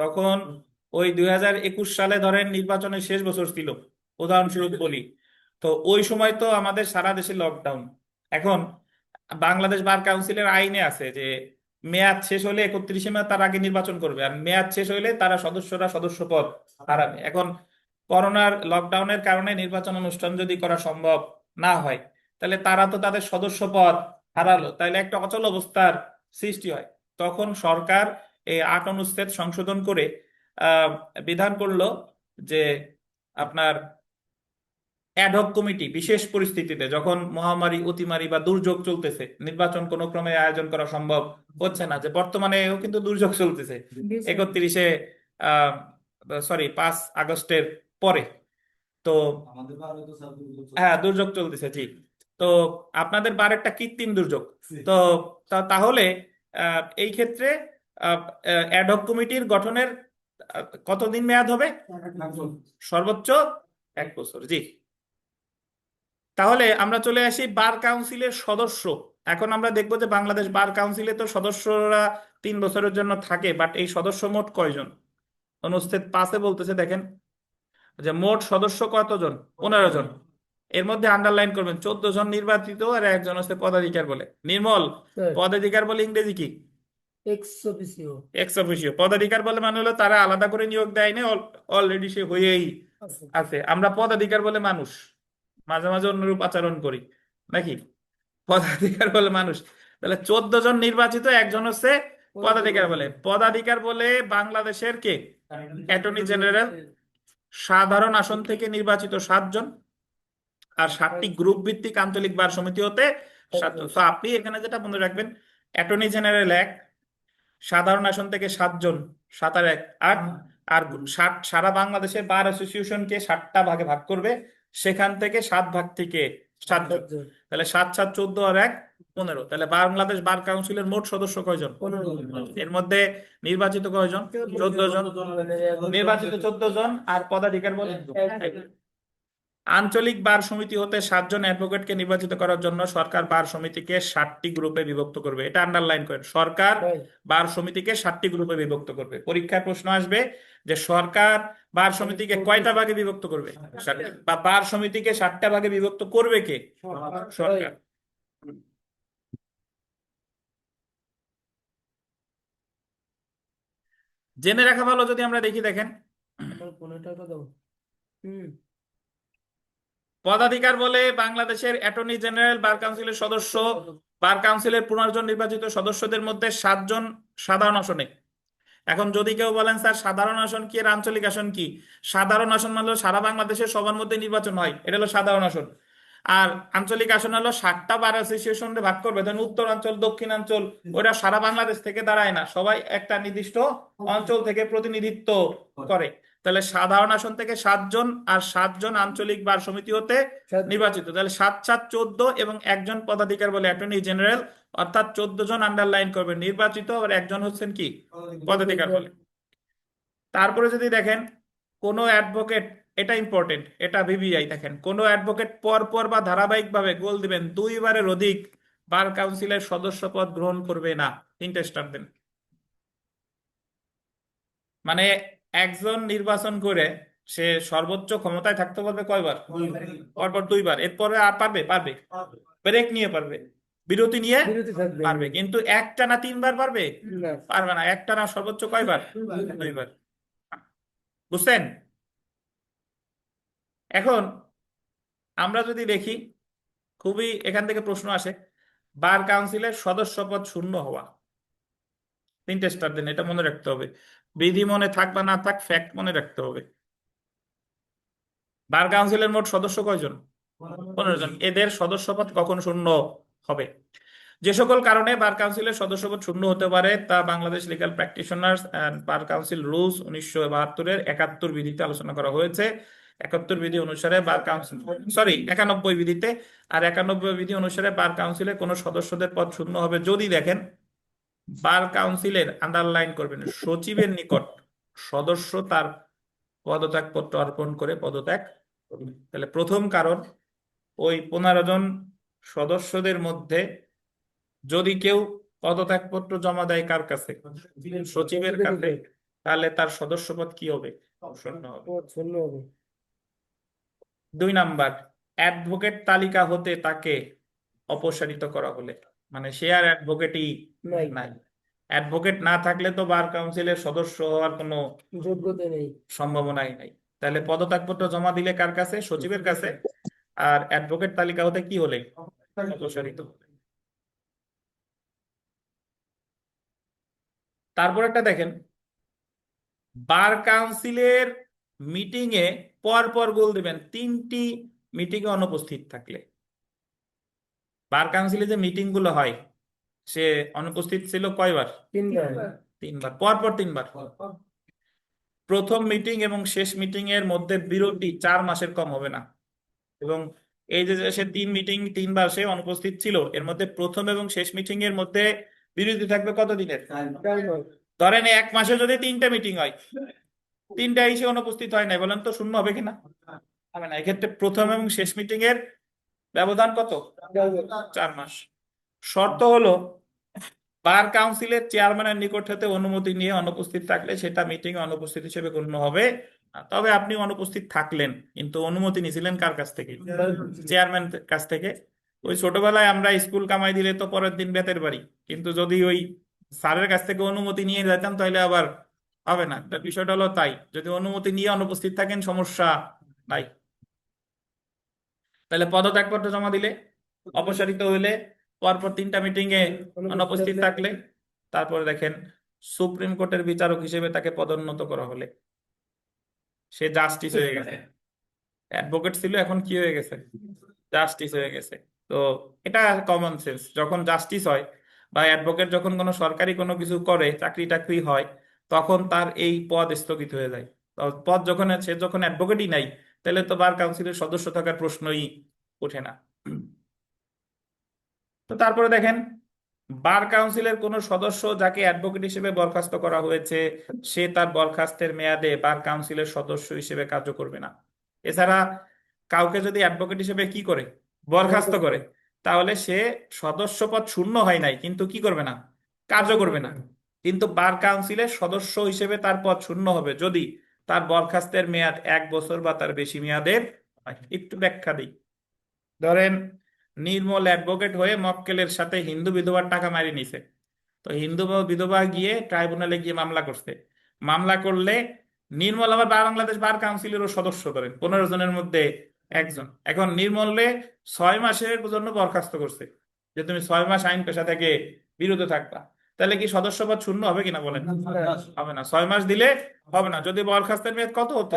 তখন ওই 2021 সালে ধরেন নির্বাচনের শেষ বছর ছিল, উদাহরণস্বরূপ বলি, তো ওই সময় তো আমাদের সারা দেশে লকডাউন। এখন বাংলাদেশ বার কাউন্সিলের আইনে আছে যে মেয়াদ শেষ হলে 31শে মে তার আগে নির্বাচন করবে, আর মেয়াদ শেষ হইলে তারা সদস্যরা সদস্য পদ হারাবে। এখন করোনার লকডাউনের কারণে নির্বাচন অনুষ্ঠান যদি করা সম্ভব না হয়, তাহলে তারা তো তাদের সদস্য পদ হারালো, তাহলে একটা অচল অবস্থার সৃষ্টি হয়। তখন সরকার এই 8 অনুচ্ছেদ সংশোধন করে আহ বিধান করলো যে আপনার অ্যাডহক কমিটি বিশেষ পরিস্থিতিতে, যখন মহামারী, অতিমারি বা দুর্যোগ চলতেছে, নির্বাচন কোনো ক্রমে আয়োজন করা সম্ভব হচ্ছে না, যে বর্তমানেও কিন্তু দুর্যোগ চলতেছে 31শে আহ 5 আগস্টের পরে, তো হ্যাঁ দুর্যোগ চলতেছে, জি। তো আপনাদের বার একটা কৃত্রিম দুর্যোগ, তো তাহলে এই ক্ষেত্রে অ্যাডহক কমিটির গঠনের কতদিন মেয়াদ হবে? সর্বোচ্চ 1 বছর, জি। তাহলে আমরা চলে আসি বার কাউন্সিলের সদস্য। এখন আমরা দেখবো যে বাংলাদেশ বার কাউন্সিলে তো সদস্যরা 3 বছরের জন্য থাকে, বাট এই সদস্য মোট কয়জন? অনুচ্ছেদ 5-এ বলতেছে, দেখেন যে মোট সদস্য কতজন? 15 জন। এর মধ্যে আন্ডারলাইন করবেন 14 জন নির্বাচিত আর একজন হচ্ছে পদাধিকার বলে। নির্মল, স্যার, পদাধিকার বলে ইংরেজি কি? Ex officio ex officio. পদাধিকার বলে মানে হলো তারা আলাদা করে নিয়োগ দেয় না, অলরেডি সে হয়েই আছে। আছে। আমরা পদাধিকার বলে মানুষ, মাঝে মাঝে অন্যরূপ আচরণ করি নাকি? পদাধিকার বলে মানুষ। তাহলে 14 জন নির্বাচিত, একজন হচ্ছে পদাধিকার বলে। পদাধিকার বলে বাংলাদেশের কে? Attorney general. সাধারণ আসন থেকে নির্বাচিত 7 জন, আর 7টি গ্রুপ ভিত্তিক আঞ্চলিক বার সমিতি হতে 7 জন। তো আপনি এখানে যেটা মনে রাখবেন, অ্যাটর্নি জেনারেল 1, সাধারণ আসন থেকে 7 জন, 7 আর 1 8, আর সারা বাংলাদেশের বার অ্যাসোসিয়েশনকে 7টা ভাগে ভাগ করবে, সেখান থেকে 7 ভাগ থেকে 7 জন, সাতজন, তাহলে 7 7 14 আর 1 15, তাহলে বাংলাদেশ বার কাউন্সিলের মোট সদস্য কয়জন? 15 জন। এর মধ্যে নির্বাচিত কয়জন? 14 জন। মানে নির্বাচিত 14 জন, আর পদাধিকার বলে একজন। আঞ্চলিক বার সমিতি হতে 7 জন অ্যাডভোকেটকে নির্বাচিত করার জন্য সরকার বার সমিতিকে 7টি গ্রুপে বিভক্ত করবে। এটা আন্ডারলাইন করেন, সরকার তাই। বার সমিতিকে 7টি গ্রুপে বিভক্ত করবে। পরীক্ষায় প্রশ্ন আসবে যে সরকার বার সমিতিকে কয়টা ভাগে বিভক্ত করবে? 7টি। বা বার সমিতিকে 7টা ভাগে বিভক্ত করবে কে? সরকার। জেনে রাখা ভালো, যদি আমরা দেখি, দেখেন আমার 15 টাকা দাও। হুম। পদাধিকার বলে বাংলাদেশের অ্যাটর্নি জেনারেল বার কাউন্সিলের সদস্য, বার কাউন্সিলের 15 জন নির্বাচিত সদস্যদের মধ্যে 7 জন সাধারণ আসনে। এখন যদি কেউ বলেন স্যার সাধারণ আসন কি আর আঞ্চলিক আসন কি? সাধারণ আসন মানে হলো সারা বাংলাদেশের সবার মধ্যে নির্বাচন হয়, এটা হলো সাধারণ আসন। আর আঞ্চলিক আসন হলো 7টা বার অ্যাসোসিয়েশনে ভাগ করবে, ধরেন উত্তরাঞ্চল, দক্ষিণাঞ্চল, ওটা সারা বাংলাদেশ থেকে দাঁড়ায় না, সবাই একটা নির্দিষ্ট অঞ্চল থেকে প্রতিনিধিত্ব করে। তাহলে সাধারণ আসন থেকে 7 জন, আর 7 জন আঞ্চলিক বার সমিতি হতে নির্বাচিত, তাহলে 7 7 14, এবং একজন পদাধিকার বলে অ্যাটর্নি জেনারেল, অর্থাৎ 14 জন আন্ডারলাইন করবে নির্বাচিত, আর একজন হচ্ছেন কি? পদাধিকার বলে। তারপরে যদি দেখেন কোন অ্যাডভোকেট, এটা ইম্পর্টেন্ট, এটা ভিভিআই, দেখেন কোন অ্যাডভোকেট পর পর বা ধারাবাহিকভাবে গোল দিবেন 2বারের অধিক বার কাউন্সিলের সদস্য পদ গ্রহণ করবে না। 3টে স্টার দেন। মানে একজন নির্বাচন করে সে সর্বোচ্চ ক্ষমতায় থাকতে পারবে কয়বার? পরপর 2বার। এরপরে আর পারবে? পারবে। ব্রেক নিয়ে পারবে, বিরতি নিয়ে বিরতি থাকবে। পারবে, কিন্তু একটানা 3বার পারবে? না। পারবে না। একটানা সর্বোচ্চ কয়বার? 2বার। বুঝছেন? এখন আমরা যদি দেখি, খুবই এখান থেকে প্রশ্ন আসে, বার কাউন্সিলের সদস্য পদ শূন্য হওয়া। 3টে স্টার দেন, এটা মনে রাখতে হবে। বিধি মনে থাক বা না থাক, ফ্যাক্ট মনে রাখতে হবে। বার কাউন্সিলের মোট সদস্য কয়জন? 15 জন। এদের সদস্য পদ কখন শূন্য হবে? যে সকল কারণে বার কাউন্সিলের সদস্যপদ শূন্য হতে পারে তা Bangladesh legal practitioners and bar council rules 1972-এর 71 বিধিতে আলোচনা করা হয়েছে। 71 বিধি অনুসারে বার কাউন্সিল, 91 বিধিতে, আর 91 বিধি অনুসারে বার কাউন্সিলের কোন সদস্যদের পদ শূন্য হবে যদি দেখেন বার কাউন্সিলের, আন্ডারলাইন করবেন, সচিবের নিকট সদস্য তার পদত্যাগপত্র অর্পণ করে পদত্যাগ করবে। তাহলে প্রথম কারণ, ওই 15 জন সদস্যদের মধ্যে যদি কেউ পদত্যাগপত্র জমা দেয় কার কাছে? সচিবের কাছে, তাহলে তার সদস্যপদ কি হবে? শূন্য হবে। শূন্য হবে। 2 নাম্বার, অ্যাডভোকেট তালিকা হতে তাকে অপসারিত করা হলে, মানে সে আর অ্যাডভোকেটই নাই। নাই। অ্যাডভোকেট না থাকলে তো বার কাউন্সিলের সদস্য হওয়ার কোনো যোগ্যতা নেই। সম্ভাবনাই নাই। তাহলে পদত্যাগপত্র জমা দিলে কার কাছে? সচিবের কাছে। আর অ্যাডভোকেট তালিকা হতে কি হলে? অপসারিত হলে। তারপর একটা দেখেন, বার কাউন্সিলের মিটিং এ পর পর গোল দিবেন 3টি মিটিং এ অনুপস্থিত থাকলে। বার কাউন্সিলে যে মিটিং গুলো হয়, সে অনুপস্থিত ছিল কয়বার? 3বার। 3বার, পর পর 3বার। প্রথম মিটিং এবং শেষ মিটিং এর মধ্যে বিরতি 4 মাসের কম হবে না। এবং এই যে সে 3 মিটিং 3বার সে অনুপস্থিত ছিল, এর মধ্যে প্রথম এবং শেষ মিটিং এর মধ্যে বিরতি থাকবে কত দিনের? 4 মাস। ধরেন 1 মাসে যদি 3টে মিটিং হয়, 3টাই সে অনুপস্থিত হয় নাই, বলেন তো শূন্য হবে কিনা? হবে না। এক্ষেত্রে প্রথম এবং শেষ মিটিং এর ব্যবধান কত? 4 মাস। শর্ত হলো বার কাউন্সিলের চেয়ারম্যানের নিকট হতে অনুমতি নিয়ে অনুপস্থিত থাকলে সেটা মিটিং এ অনুপস্থিত হিসেবে গণ্য হবে না। তবে আপনি অনুপস্থিত থাকলেন, কিন্তু অনুমতি নিয়েছিলেন কার কাছ থেকে? চেয়ারম্যান কাছ থেকে। ওই ছোটবেলায় আমরা স্কুল কামাই দিলে তো পরের দিন বেতের বাড়ি, কিন্তু যদি ওই স্যারের কাছ থেকে অনুমতি নিয়ে যেতাম তাহলে আবার হবে না। বিষয়টা হলো তাই, যদি অনুমতি নিয়ে অনুপস্থিত থাকেন সমস্যা নাই। তাহলে পদত্যাগপত্র জমা দিলে, অপসারিত হইলে, পরপর 3টা মিটিং এ অনুপস্থিত থাকলে, তারপরে দেখেন সুপ্রিম কোর্টের বিচারক হিসেবে তাকে পদোন্নত করা হলে, সে জাস্টিস হয়ে গেছে। অ্যাডভোকেট ছিল, এখন কি হয়ে গেছে? জাস্টিস হয়ে গেছে। তো এটা কমন সেন্স, যখন জাস্টিস হয় বা অ্যাডভোকেট যখন কোনো সরকারি কোনো কিছু করে, চাকরি টাকরি হয়, তখন তার এই পদ স্থগিত হয়ে যায়। তো পদ যখন, সে যখন অ্যাডভোকেটই নাই, তাহলে তো বার কাউন্সিলের সদস্য থাকার প্রশ্নই ওঠে না। তো তারপরে দেখেন, বার কাউন্সিলের কোন সদস্য যাকে অ্যাডভোকেট হিসেবে বরখাস্ত করা হয়েছে সে তার বরখাস্তের মেয়াদে বার কাউন্সিলের সদস্য হিসেবে কার্য করবে না। এছাড়া কাউকে যদি অ্যাডভোকেট হিসেবে কি করে, বরখাস্ত করে, তাহলে সে সদস্যপদ শূন্য হয় নাই, কিন্তু কি করবে না, কার্য করবে না। কিন্তু বার কাউন্সিলের সদস্য হিসেবে তার পদ শূন্য হবে যদি তার বরখাস্তের মেয়াদ 1 বছর বা তার বেশি মেয়াদের হয়। একটু ব্যাখ্যা দিই। ধরেন নির্মল অ্যাডভোকেট হয়ে মক্কেলের সাথে হিন্দু বিধবার টাকা মারি নিছে। তো হিন্দু বিধবা গিয়ে ট্রাইব্যুনালে গিয়ে মামলা করছে। মামলা করলে নির্মল আবার বাংলাদেশ বার কাউন্সিলেরও সদস্য, ধরেন 15 জনের মধ্যে একজন। এখন নির্মলে 6 মাসের জন্য বরখাস্ত করছে যে তুমি 6 মাস আইন পেশা থেকে বিরত থাকবা। তাহলে কি সদস্যপদ শূন্য হবে কিনা বলেন? হবে না। 6 মাস দিলে হবে না। যদি বরখাস্তের মেয়াদ কত হতো,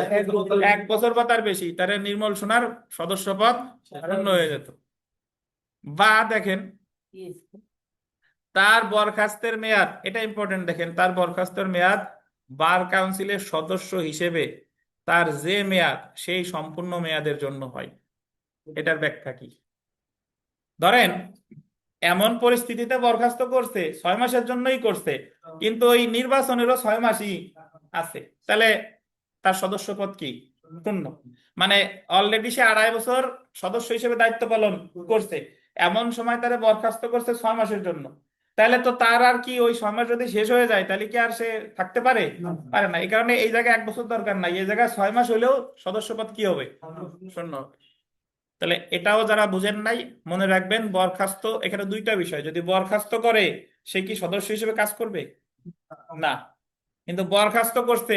1 বছর বা তার বেশি, তাহলে নির্মল সোনার সদস্যপদ শূন্য হয়ে যেত। বা দেখেন তার বরখাস্তের মেয়াদ, এটা ইম্পর্টেন্ট, দেখেন তার বরখাস্তের মেয়াদ বার কাউন্সিলের সদস্য হিসেবে তার যে মেয়াদ সেই সম্পূর্ণ মেয়াদের জন্য হয়। এটার ব্যাখ্যা কি? ধরেন এমন পরিস্থিতিতে বরখাস্ত করছে 6 মাসের জন্যই করছে, কিন্তু ওই নির্বাচনেরও 6 মাসই আছে, তাহলে তার সদস্যপদ কি? শূন্য। মানে অলরেডি সে 2.5 বছর সদস্য হিসেবে দায়িত্ব পালন করছে, এমন সময় তারা বরখাস্ত করছে 6 মাসের জন্য। তাহলে তো তার আর কি, ওই 6 মাস যদি শেষ হয়ে যায় তাহলে কি আর সে থাকতে পারে? পারে না। এই কারণে এই জায়গায় 1 বছর দরকার নাই, এই জায়গায় 6 মাস হলেও সদস্যপদ কি হবে? শূন্য হবে। তাহলে এটাও যারা বুঝেন নাই মনে রাখবেন, বরখাস্ত এখানে দুইটা বিষয়। যদি বরখাস্ত করে সে কি সদস্য হিসেবে কাজ করবে? না। কিন্তু বরখাস্ত করছে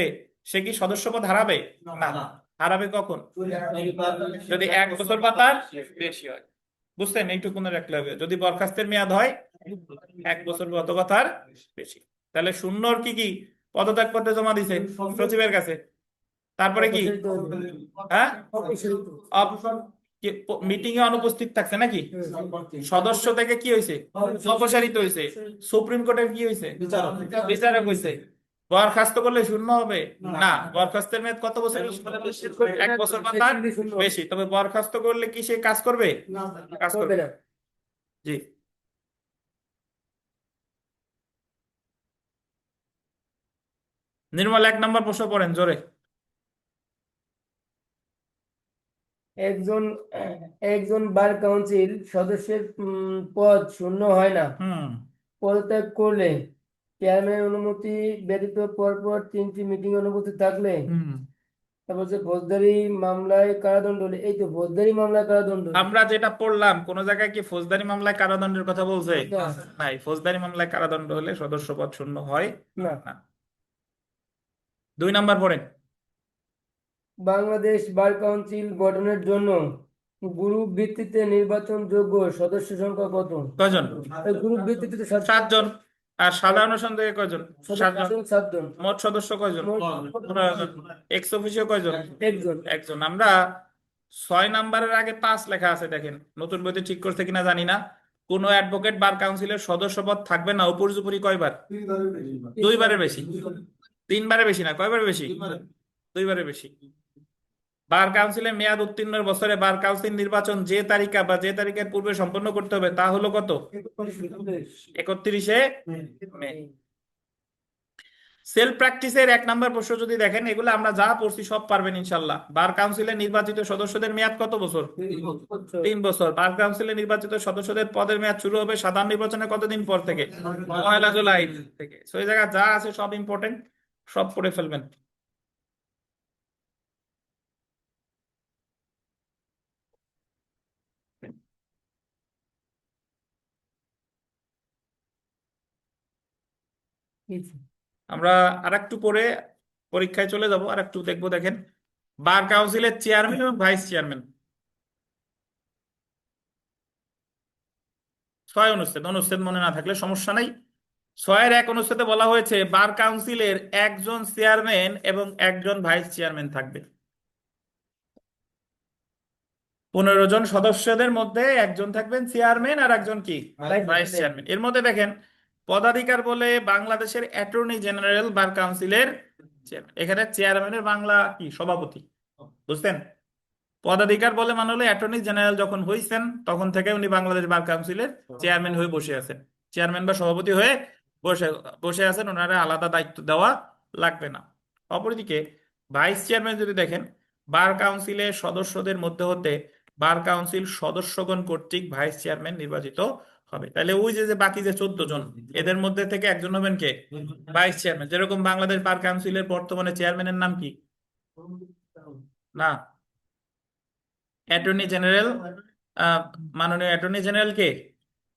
সে কি সদস্যপদ হারাবে? না। হারাবে কখন? যদি 1 বছর বা তার বেশি হয়। বুঝছেন? এইটুকু মনে রাখলে হবে, যদি বরখাস্তের মেয়াদ হয় 1 বছর অথবা তার বেশি। তাহলে শূন্যর কি কি পদত্যাগ পত্র জমা দিছে সচিবের কাছে, তারপরে কি, হ্যাঁ, মিটিং এ অনুপস্থিত থাকছে নাকি, সদস্য থেকে কি হয়েছে, অপসারিত হয়েছে, সুপ্রিম কোর্টের কি হয়েছে, বিচারক হয়েছে। বরখাস্ত করলে শূন্য হবে না। বরখাস্তের মেয়াদ কত বছর? 1 বছর বা তার বেশি। তবে বরখাস্ত করলে কি সে কাজ করবে? কাজ করবে না। জি। নির্মল 1 নম্বর প্রশ্ন পড়েন জোরে। একজন একজন বার কাউন্সিল সদস্যের পদ শূন্য হয় না। হুম পদত্যাগ করলে চেয়ারম্যান অনুমতি ব্যতীত পরপর 3টি মিটিং অনুপস্থিত থাকলে, হুম তারপর যে ফৌজদারি মামলায় কারাদণ্ড হলে, এই তো ফৌজদারি মামলায় কারাদণ্ড আমরা যেটা পড়লাম কোন জায়গায় কি ফৌজদারি মামলায় কারাদণ্ডের কথা বলছে? না। নাই। ফৌজদারি মামলায় কারাদণ্ড হলে সদস্যপদ শূন্য হয় না। না। 2 নম্বর পড়েন। বাংলাদেশ বার কাউন্সিল গঠনের জন্য গ্রুপ ভিত্তিতে নির্বাচনযোগ্য সদস্য সংখ্যা কত? কয়জন? এই গ্রুপ ভিত্তিতে তো 7 জন। আর সাধারণ সন্দেহে কয়জন? 7 জন। 7 জন। মোট সদস্য কয়জন? মোট 15 জন। এক্স অফিসিও কয়জন? একজন। একজন। আমরা 6 নম্বরের আগে 5 লেখা আছে, দেখেন নতুন বইতে ঠিক করছে কিনা জানি না। কোন অ্যাডভোকেট বার কাউন্সিলের সদস্যপদ থাকবে না উপর্যুপরি কয়বার? 2বারের বেশি। 3বারের বেশি না, কয়বার বেশি? 2বারের বেশি। বার কাউন্সিলের মেয়াদ উত্তীর্ণের বছরে বার কাউন্সিল নির্বাচন যে তারিখা বা যে তারিখের পূর্বে সম্পন্ন করতে হবে তা হলো কত? 31শে মে। সেলফ প্র্যাকটিসের 1 নম্বর প্রশ্ন যদি দেখেন, এগুলো আমরা যা পড়ছি সব পারবেন ইনশাল্লাহ। বার কাউন্সিলের নির্বাচিত সদস্যদের মেয়াদ কত বছর? 3 বছর। বার কাউন্সিলের নির্বাচিত সদস্যদের পদের মেয়াদ শুরু হবে সাধারণ নির্বাচনের কতদিন পর থেকে? 1 জুলাই থেকে। সেই জায়গায় যা আছে সব ইম্পর্টেন্ট, সব পড়ে ফেলবেন। আমরা আরেকটু পরে পরীক্ষায় চলে যাব, আর একটু দেখবো। দেখেন বার কাউন্সিলের চেয়ারম্যান এবং ভাইস চেয়ারম্যান, 6 অনুচ্ছেদ। অনুচ্ছেদ মনে না থাকলে সমস্যা নাই। 6-এর 1 অনুচ্ছেদে বলা হয়েছে বার কাউন্সিলের একজন চেয়ারম্যান এবং একজন ভাইস চেয়ারম্যান থাকবে। 15 জন সদস্যদের মধ্যে একজন থাকবেন চেয়ারম্যান আর একজন কি, ভাইস চেয়ারম্যান। এর মধ্যে দেখেন পদাধিকার বলে বাংলাদেশের অ্যাটর্নি জেনারেল বার কাউন্সিলের চেয়ারম্যান। এখানে চেয়ারম্যানের বাংলা কি? সভাপতি। বুঝছেন? পদাধিকার বলে মানে হলো অ্যাটর্নি জেনারেল যখন হয়েছেন তখন থেকে উনি বাংলাদেশ বার কাউন্সিলের চেয়ারম্যান হয়ে বসে আছেন, চেয়ারম্যান বা সভাপতি হয়ে বসে বসে আছেন, ওনারা আলাদা দায়িত্ব দেওয়া লাগবে না। অপরদিকে ভাইস চেয়ারম্যান যদি দেখেন, বার কাউন্সিলের সদস্যদের মধ্যে হতে বার কাউন্সিল সদস্যগণ কর্তৃক ভাইস চেয়ারম্যান নির্বাচিত হবে। তাহলে ওই যে যে বাকি যে 14 জন, এদের মধ্যে থেকে একজন হবেন কে? Vice chairman. যেরকম বাংলাদেশ বার কাউন্সিলের বর্তমানে চেয়ারম্যানের নাম কি? না, অ্যাটর্নি জেনারেল, মাননীয় অ্যাটর্নি জেনারেল কে?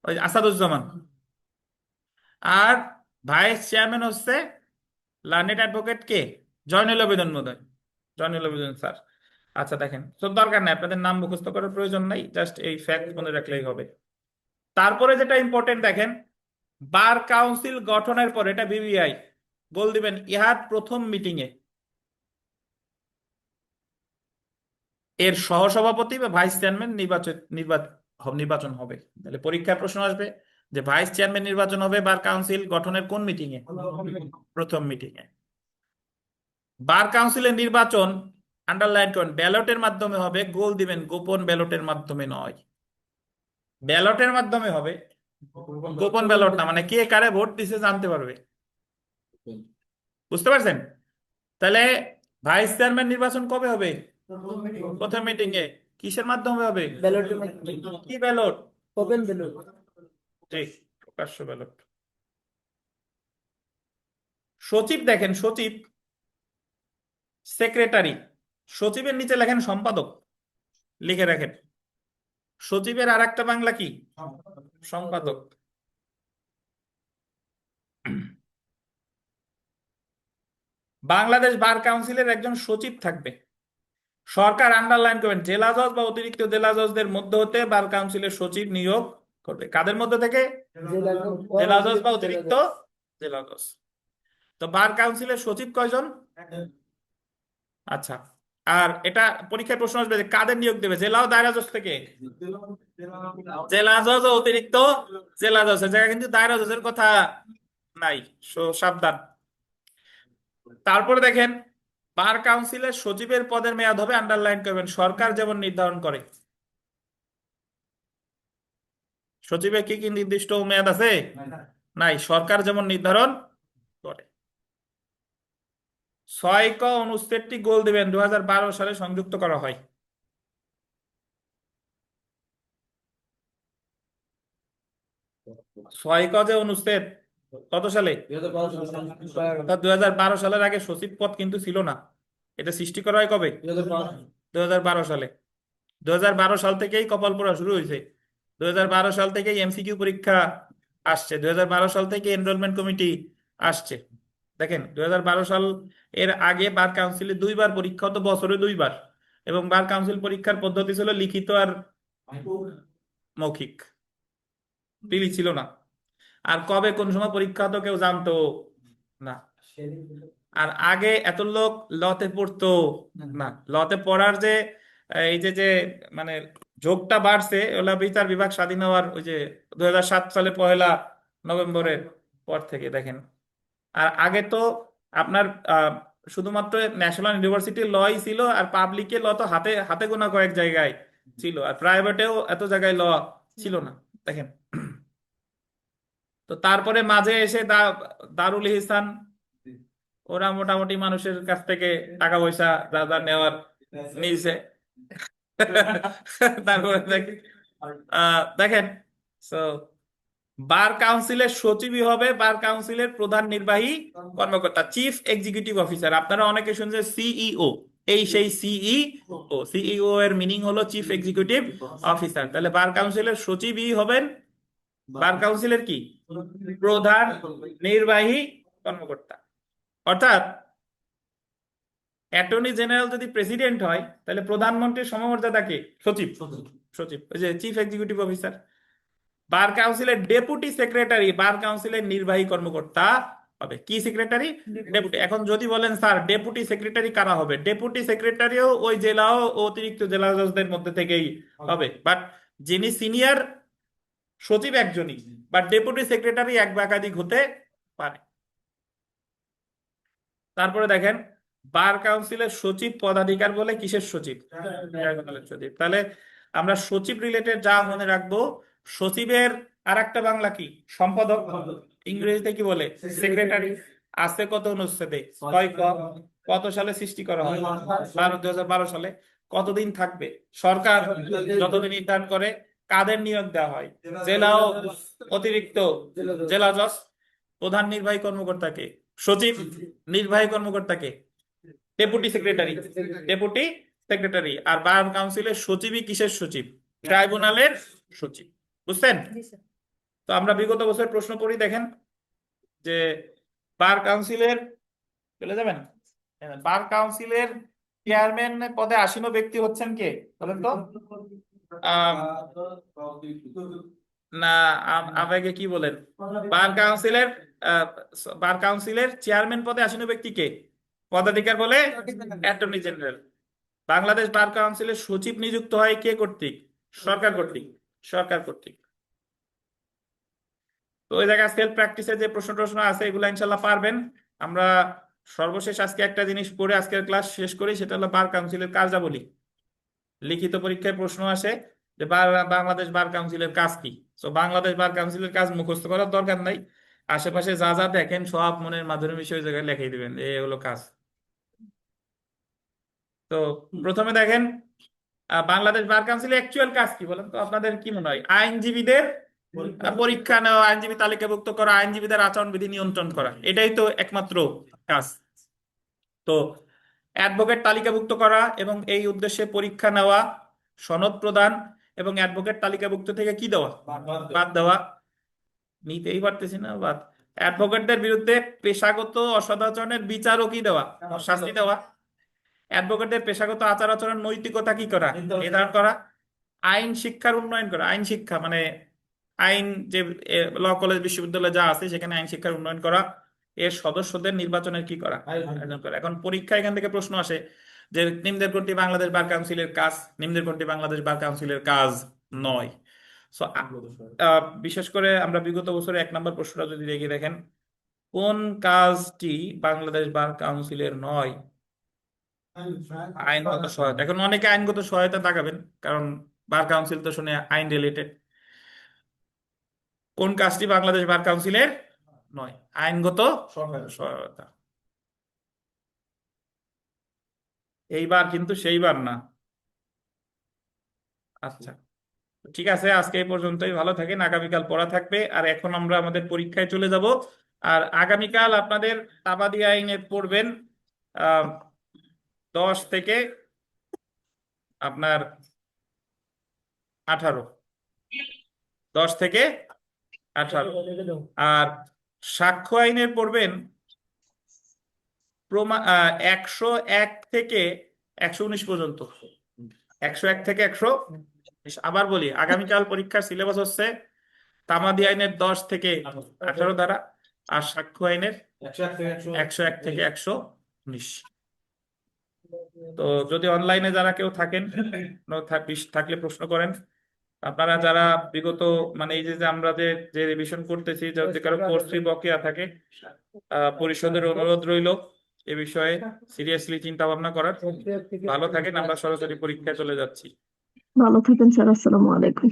ওই যে আসাদুজ্জামান। আর ভাইস চেয়ারম্যান হচ্ছে লার্নেড অ্যাডভোকেট কে? জয়নুল আবেদিন মহোদয়, জয়নুল আবেদিন স্যার। আচ্ছা দেখেন, তো দরকার নাই, আপনাদের নাম মুখস্থ করার প্রয়োজন নাই, জাস্ট এই ফ্যাক্ট মনে রাখলেই হবে। তারপরে যেটা ইম্পর্টেন্ট দেখেন, বার কাউন্সিল গঠনের পর, এটা বিবিআই গোল দিবেন, ইহার প্রথম মিটিং এ এর সহসভাপতি বা ভাইস চেয়ারম্যান নির্বাচন হবে। তাহলে পরীক্ষার প্রশ্ন আসবে যে ভাইস চেয়ারম্যান নির্বাচন হবে বার কাউন্সিল গঠনের কোন মিটিং এ? প্রথম মিটিং এ। বার কাউন্সিলের নির্বাচন, আন্ডারলাইন করেন, ব্যালটের মাধ্যমে হবে, গোল দিবেন গোপন ব্যালটের মাধ্যমে নয়। ব্যালটের মাধ্যমে হবে, গোপন ব্যালট না, মানে কে কারে ভোট দিছে জানতে পারবে। বুঝতে পারছেন? তাহলে ভাইস চেয়ারম্যান নির্বাচন কবে হবে? প্রথম মিটিং এ। কিসের মাধ্যমে হবে? ব্যালটের কি ব্যালট? Open ballot. ঠিক, প্রকাশ্য ব্যালট। সচিব দেখেন, সচিব, সেক্রেটারি, সচিবের নিচে লেখেন সম্পাদক, লিখে রাখেন। সচিবের আর একটা বাংলা কি? সম্পাদক। বাংলাদেশ বার কাউন্সিলের একজন সচিব থাকবে। সরকার, আন্ডারলাইন করবেন, জেলা জজ বা অতিরিক্ত জেলা জজদের মধ্যে হতে বার কাউন্সিলের সচিব নিয়োগ করবে। কাদের মধ্যে থেকে? জেলা জজ বা অতিরিক্ত জেলা জজ। তো বার কাউন্সিলের সচিব কয়জন? আচ্ছা, আর এটা পরীক্ষায় প্রশ্ন আসবে যে কাদের নিয়োগ দেবে, জেলা ও দায়রা জজ থেকে? জেলা জজ ও অতিরিক্ত জেলা জজ, এর জায়গায় কিন্তু দায়রা জজের কথা নাই, সাবধান। তারপরে দেখেন, বার কাউন্সিলের সচিবের পদের মেয়াদ হবে, আন্ডারলাইন করবেন, সরকার যেমন নির্ধারণ করে। সচিবের কি কি নির্দিষ্ট মেয়াদ আছে? নাই, সরকার যেমন নির্ধারণ করে। 6 ক অনুচ্ছেদটি গোল দিবেন 2012 সালে সংযুক্ত করা হয়। 6 ক যে অনুচ্ছেদ, কত সালে? 2012 সালের আগে সচিব পদ কিন্তু ছিল না, এটা সৃষ্টি করা হয় কবে? 2012 সালে। 2012 সাল থেকেই কপাল পোড়া শুরু হয়েছে। 2012 সাল থেকেই এমসিকিউ পরীক্ষা আসছে, 2012 সাল থেকে এনরোলমেন্ট কমিটি আসছে। দেখেন 2012 সাল এর আগে বার কাউন্সিলে 2বার পরীক্ষা হতো, বছরে 2বার, এবং বার কাউন্সিল পরীক্ষার পদ্ধতি ছিল লিখিত আর মৌখিক, প্রিলি ছিল না। আর কবে কোন সময় পরীক্ষা হতো কেউ জানতো না। আর আগে এত লোক লতে পড়তো না, লতে পড়ার যে এই যে যে মানে ঝোঁকটা বাড়ছে, ওলা বিচার বিভাগ স্বাধীন হওয়ার ওই যে 2007 সালে 1 নভেম্বরের পর থেকে দেখেন। আর আগে তো আপনার শুধুমাত্র ন্যাশনাল ইউনিভার্সিটি লই ছিল, আর পাবলিকে ল তো হাতে হাতে গোনা কয়েক জায়গায় ছিল, আর প্রাইভেটেও এত জায়গায় ল ছিল না দেখেন। তো তারপরে মাঝে এসে দারুল ইহসান, ওরা মোটামুটি মানুষের কাছ থেকে টাকা পয়সা যা যা নেওয়ার নিয়েছে। তারপরে দেখেন, তো বার কাউন্সিলের সচিবই হবে বার কাউন্সিলের প্রধান নির্বাহী কর্মকর্তা, চিফ এক্সিকিউটিভ অফিসার। আপনারা অনেকে শুনছেন সিইও, এই সেই সিইও, সিইও এর মিনিং হলো চিফ এক্সিকিউটিভ অফিসার। তাহলে বার কাউন্সিলের সচিবই হবেন বার কাউন্সিলের কি? প্রধান নির্বাহী কর্মকর্তা। অর্থাৎ অ্যাটর্নি জেনারেল যদি প্রেসিডেন্ট হয়, তাহলে প্রধানমন্ত্রীর সমমর্যাদা কে? সচিব। সচিব, ওই যে চিফ এক্সিকিউটিভ অফিসার। বার কাউন্সিলের ডেপুটি সেক্রেটারি বার কাউন্সিলের নির্বাহী কর্মকর্তা হবে। কি সেক্রেটারি? ডেপুটি। এখন যদি বলেন স্যার ডেপুটি সেক্রেটারি কারা হবে, ডেপুটি সেক্রেটারিও ওই জেলা ও অতিরিক্ত জেলা জজদের মধ্যে থেকেই হবে, বাট যিনি সিনিয়র সচিব একজনই, বাট ডেপুটি সেক্রেটারি এক বা একাধিক হতে পারে। তারপরে দেখেন, বার কাউন্সিলের সচিব পদাধিকার বলে কিসের সচিব? ট্রাইব্যুনালের সচিব। তাহলে আমরা সচিব রিলেটেড যা মনে রাখবো, সচিবের আর একটা বাংলা কি? সম্পাদক। ইংরেজিতে কি বলে? সেক্রেটারি। আছে কত অনুচ্ছেদে? 6 ক। কত সালে সৃষ্টি করা হয়? 2012 সালে। কতদিন থাকবে? সরকার যতদিন নির্ধারণ করে। কাদের নিয়োগ দেওয়া হয়? জেলা ও অতিরিক্ত জেলা জজ। প্রধান নির্বাহী কর্মকর্তাকে? সচিব। নির্বাহী কর্মকর্তাকে? Deputy secretary. Deputy secretary. আর বার কাউন্সিলের সচিবই কিসের সচিব? ট্রাইব্যুনালের সচিব। বুঝছেন? তো আমরা বিগত বছর প্রশ্ন পড়ি, দেখেন যে বার কাউন্সিলের, চলে যাবেন, বার কাউন্সিলের চেয়ারম্যান পদে আসীন ব্যক্তি হচ্ছেন কে বলেন তো? আম, না, আবেগে কি বলেন? বার কাউন্সিলের আহ, বার কাউন্সিলের চেয়ারম্যান পদে আসীন ব্যক্তি কে? পদাধিকার বলে অ্যাটর্নি জেনারেল। বাংলাদেশ বার কাউন্সিলের সচিব নিযুক্ত হয় কে কর্তৃক? সরকার কর্তৃক। সরকার কর্তৃক। তো ওই জায়গায় সেলফ প্র্যাকটিসে যে প্রশ্ন আছে এগুলো ইনশাল্লাহ পারবেন। আমরা সর্বশেষ আজকে একটা জিনিস পড়ে আজকের ক্লাস শেষ করি, সেটা হলো বার কাউন্সিলের কার্যাবলী। লিখিত পরীক্ষায় প্রশ্ন আসে যে বাংলাদেশ বার কাউন্সিলের কাজ কি। তো বাংলাদেশ বার কাউন্সিলের কাজ মুখস্থ করার দরকার নাই, আশেপাশে যা যা দেখেন সব মনের মাধুরী মিশিয়ে ওই জায়গায় লিখে দিবেন, এ হলো কাজ। তো প্রথমে দেখেন বাংলাদেশ বার কাউন্সিলের অ্যাকচুয়াল কাজ কি বলেন তো? আপনাদের কি মনে হয়? আইনজীবীদের পরীক্ষা নেওয়া, আইনজীবী তালিকাভুক্ত করা, আইনজীবীদের আচরণবিধি নিয়ন্ত্রণ করা, এটাই তো একমাত্র কাজ। তো অ্যাডভোকেট তালিকাভুক্ত করা এবং এই উদ্দেশ্যে পরীক্ষা নেওয়া, সনদ প্রদান এবং অ্যাডভোকেট তালিকাভুক্ত থেকে কি দেওয়া? বাদ দেওয়া। নিতেই পারতেছি না বাদ। অ্যাডভোকেটদের বিরুদ্ধে পেশাগত অসদাচরণের বিচারও কি দেওয়া? শাস্তি দেওয়া। অ্যাডভোকেটদের পেশাগত আচার আচরণ নৈতিকতা কি করা? নির্ধারণ করা। আইন শিক্ষার উন্নয়ন করা। আইন শিক্ষা মানে আইন যে ল কলেজ বিশ্ববিদ্যালয় যা আছে সেখানে আইন শিক্ষার উন্নয়ন করা। এর সদস্যদের নির্বাচনের কি করা? আয়োজন করা। এখন পরীক্ষা এখান থেকে প্রশ্ন আসে যে নিম্নের কোনটি বাংলাদেশ বার কাউন্সিলের কাজ, নিম্নের কোনটি বাংলাদেশ বার কাউন্সিলের কাজ নয়। সো বিশেষ করে আমরা বিগত বছরে 1 নম্বর প্রশ্নটা যদি দেখে দেখেন, কোন কাজটি বাংলাদেশ বার কাউন্সিলের নয়? আইনগত সহায়তা। এখন অনেকে আইনগত সহায়তা দেখাবেন, কারণ বার কাউন্সিল তো শুনে আইন রিলেটেড। কোন কাজটি বাংলাদেশ বার কাউন্সিলের নয়? আইনগত সহায়তা। এইবার কিন্তু সেইবার না। আচ্ছা, ঠিক আছে, আজকে এই পর্যন্তই। ভালো থাকেন। আগামীকাল পড়া থাকবে। আর এখন আমরা আমাদের পরীক্ষায় চলে যাব। আর আগামীকাল আপনাদের তাবাদি আইনে পড়বেন 10 থেকে আপনার 18। 10 থেকে 18। আর সাক্ষ্য আইনের পড়বেন 101 থেকে 119 পর্যন্ত। 101 থেকে 119। আবার বলি, আগামীকাল পরীক্ষার সিলেবাস হচ্ছে তামাদি আইনের 10 থেকে 18 ধারা, আর সাক্ষ্য আইনের 101 থেকে 119। তো যদি অনলাইনে যারা কেউ থাকেন, থাকলে প্রশ্ন করেন। আপনারা যারা বিগত মানে এই যে আমরা যে রিভিশন করতেছি, যদি কারো কোর্স ফি বকেয়া থাকে, পরিষদের অনুরোধ রইল এ বিষয়ে সিরিয়াসলি চিন্তা ভাবনা করার। ভালো থাকেন। আমরা সরাসরি পরীক্ষায় চলে যাচ্ছি। ভালো থাকেন স্যার, আসসালামু আলাইকুম।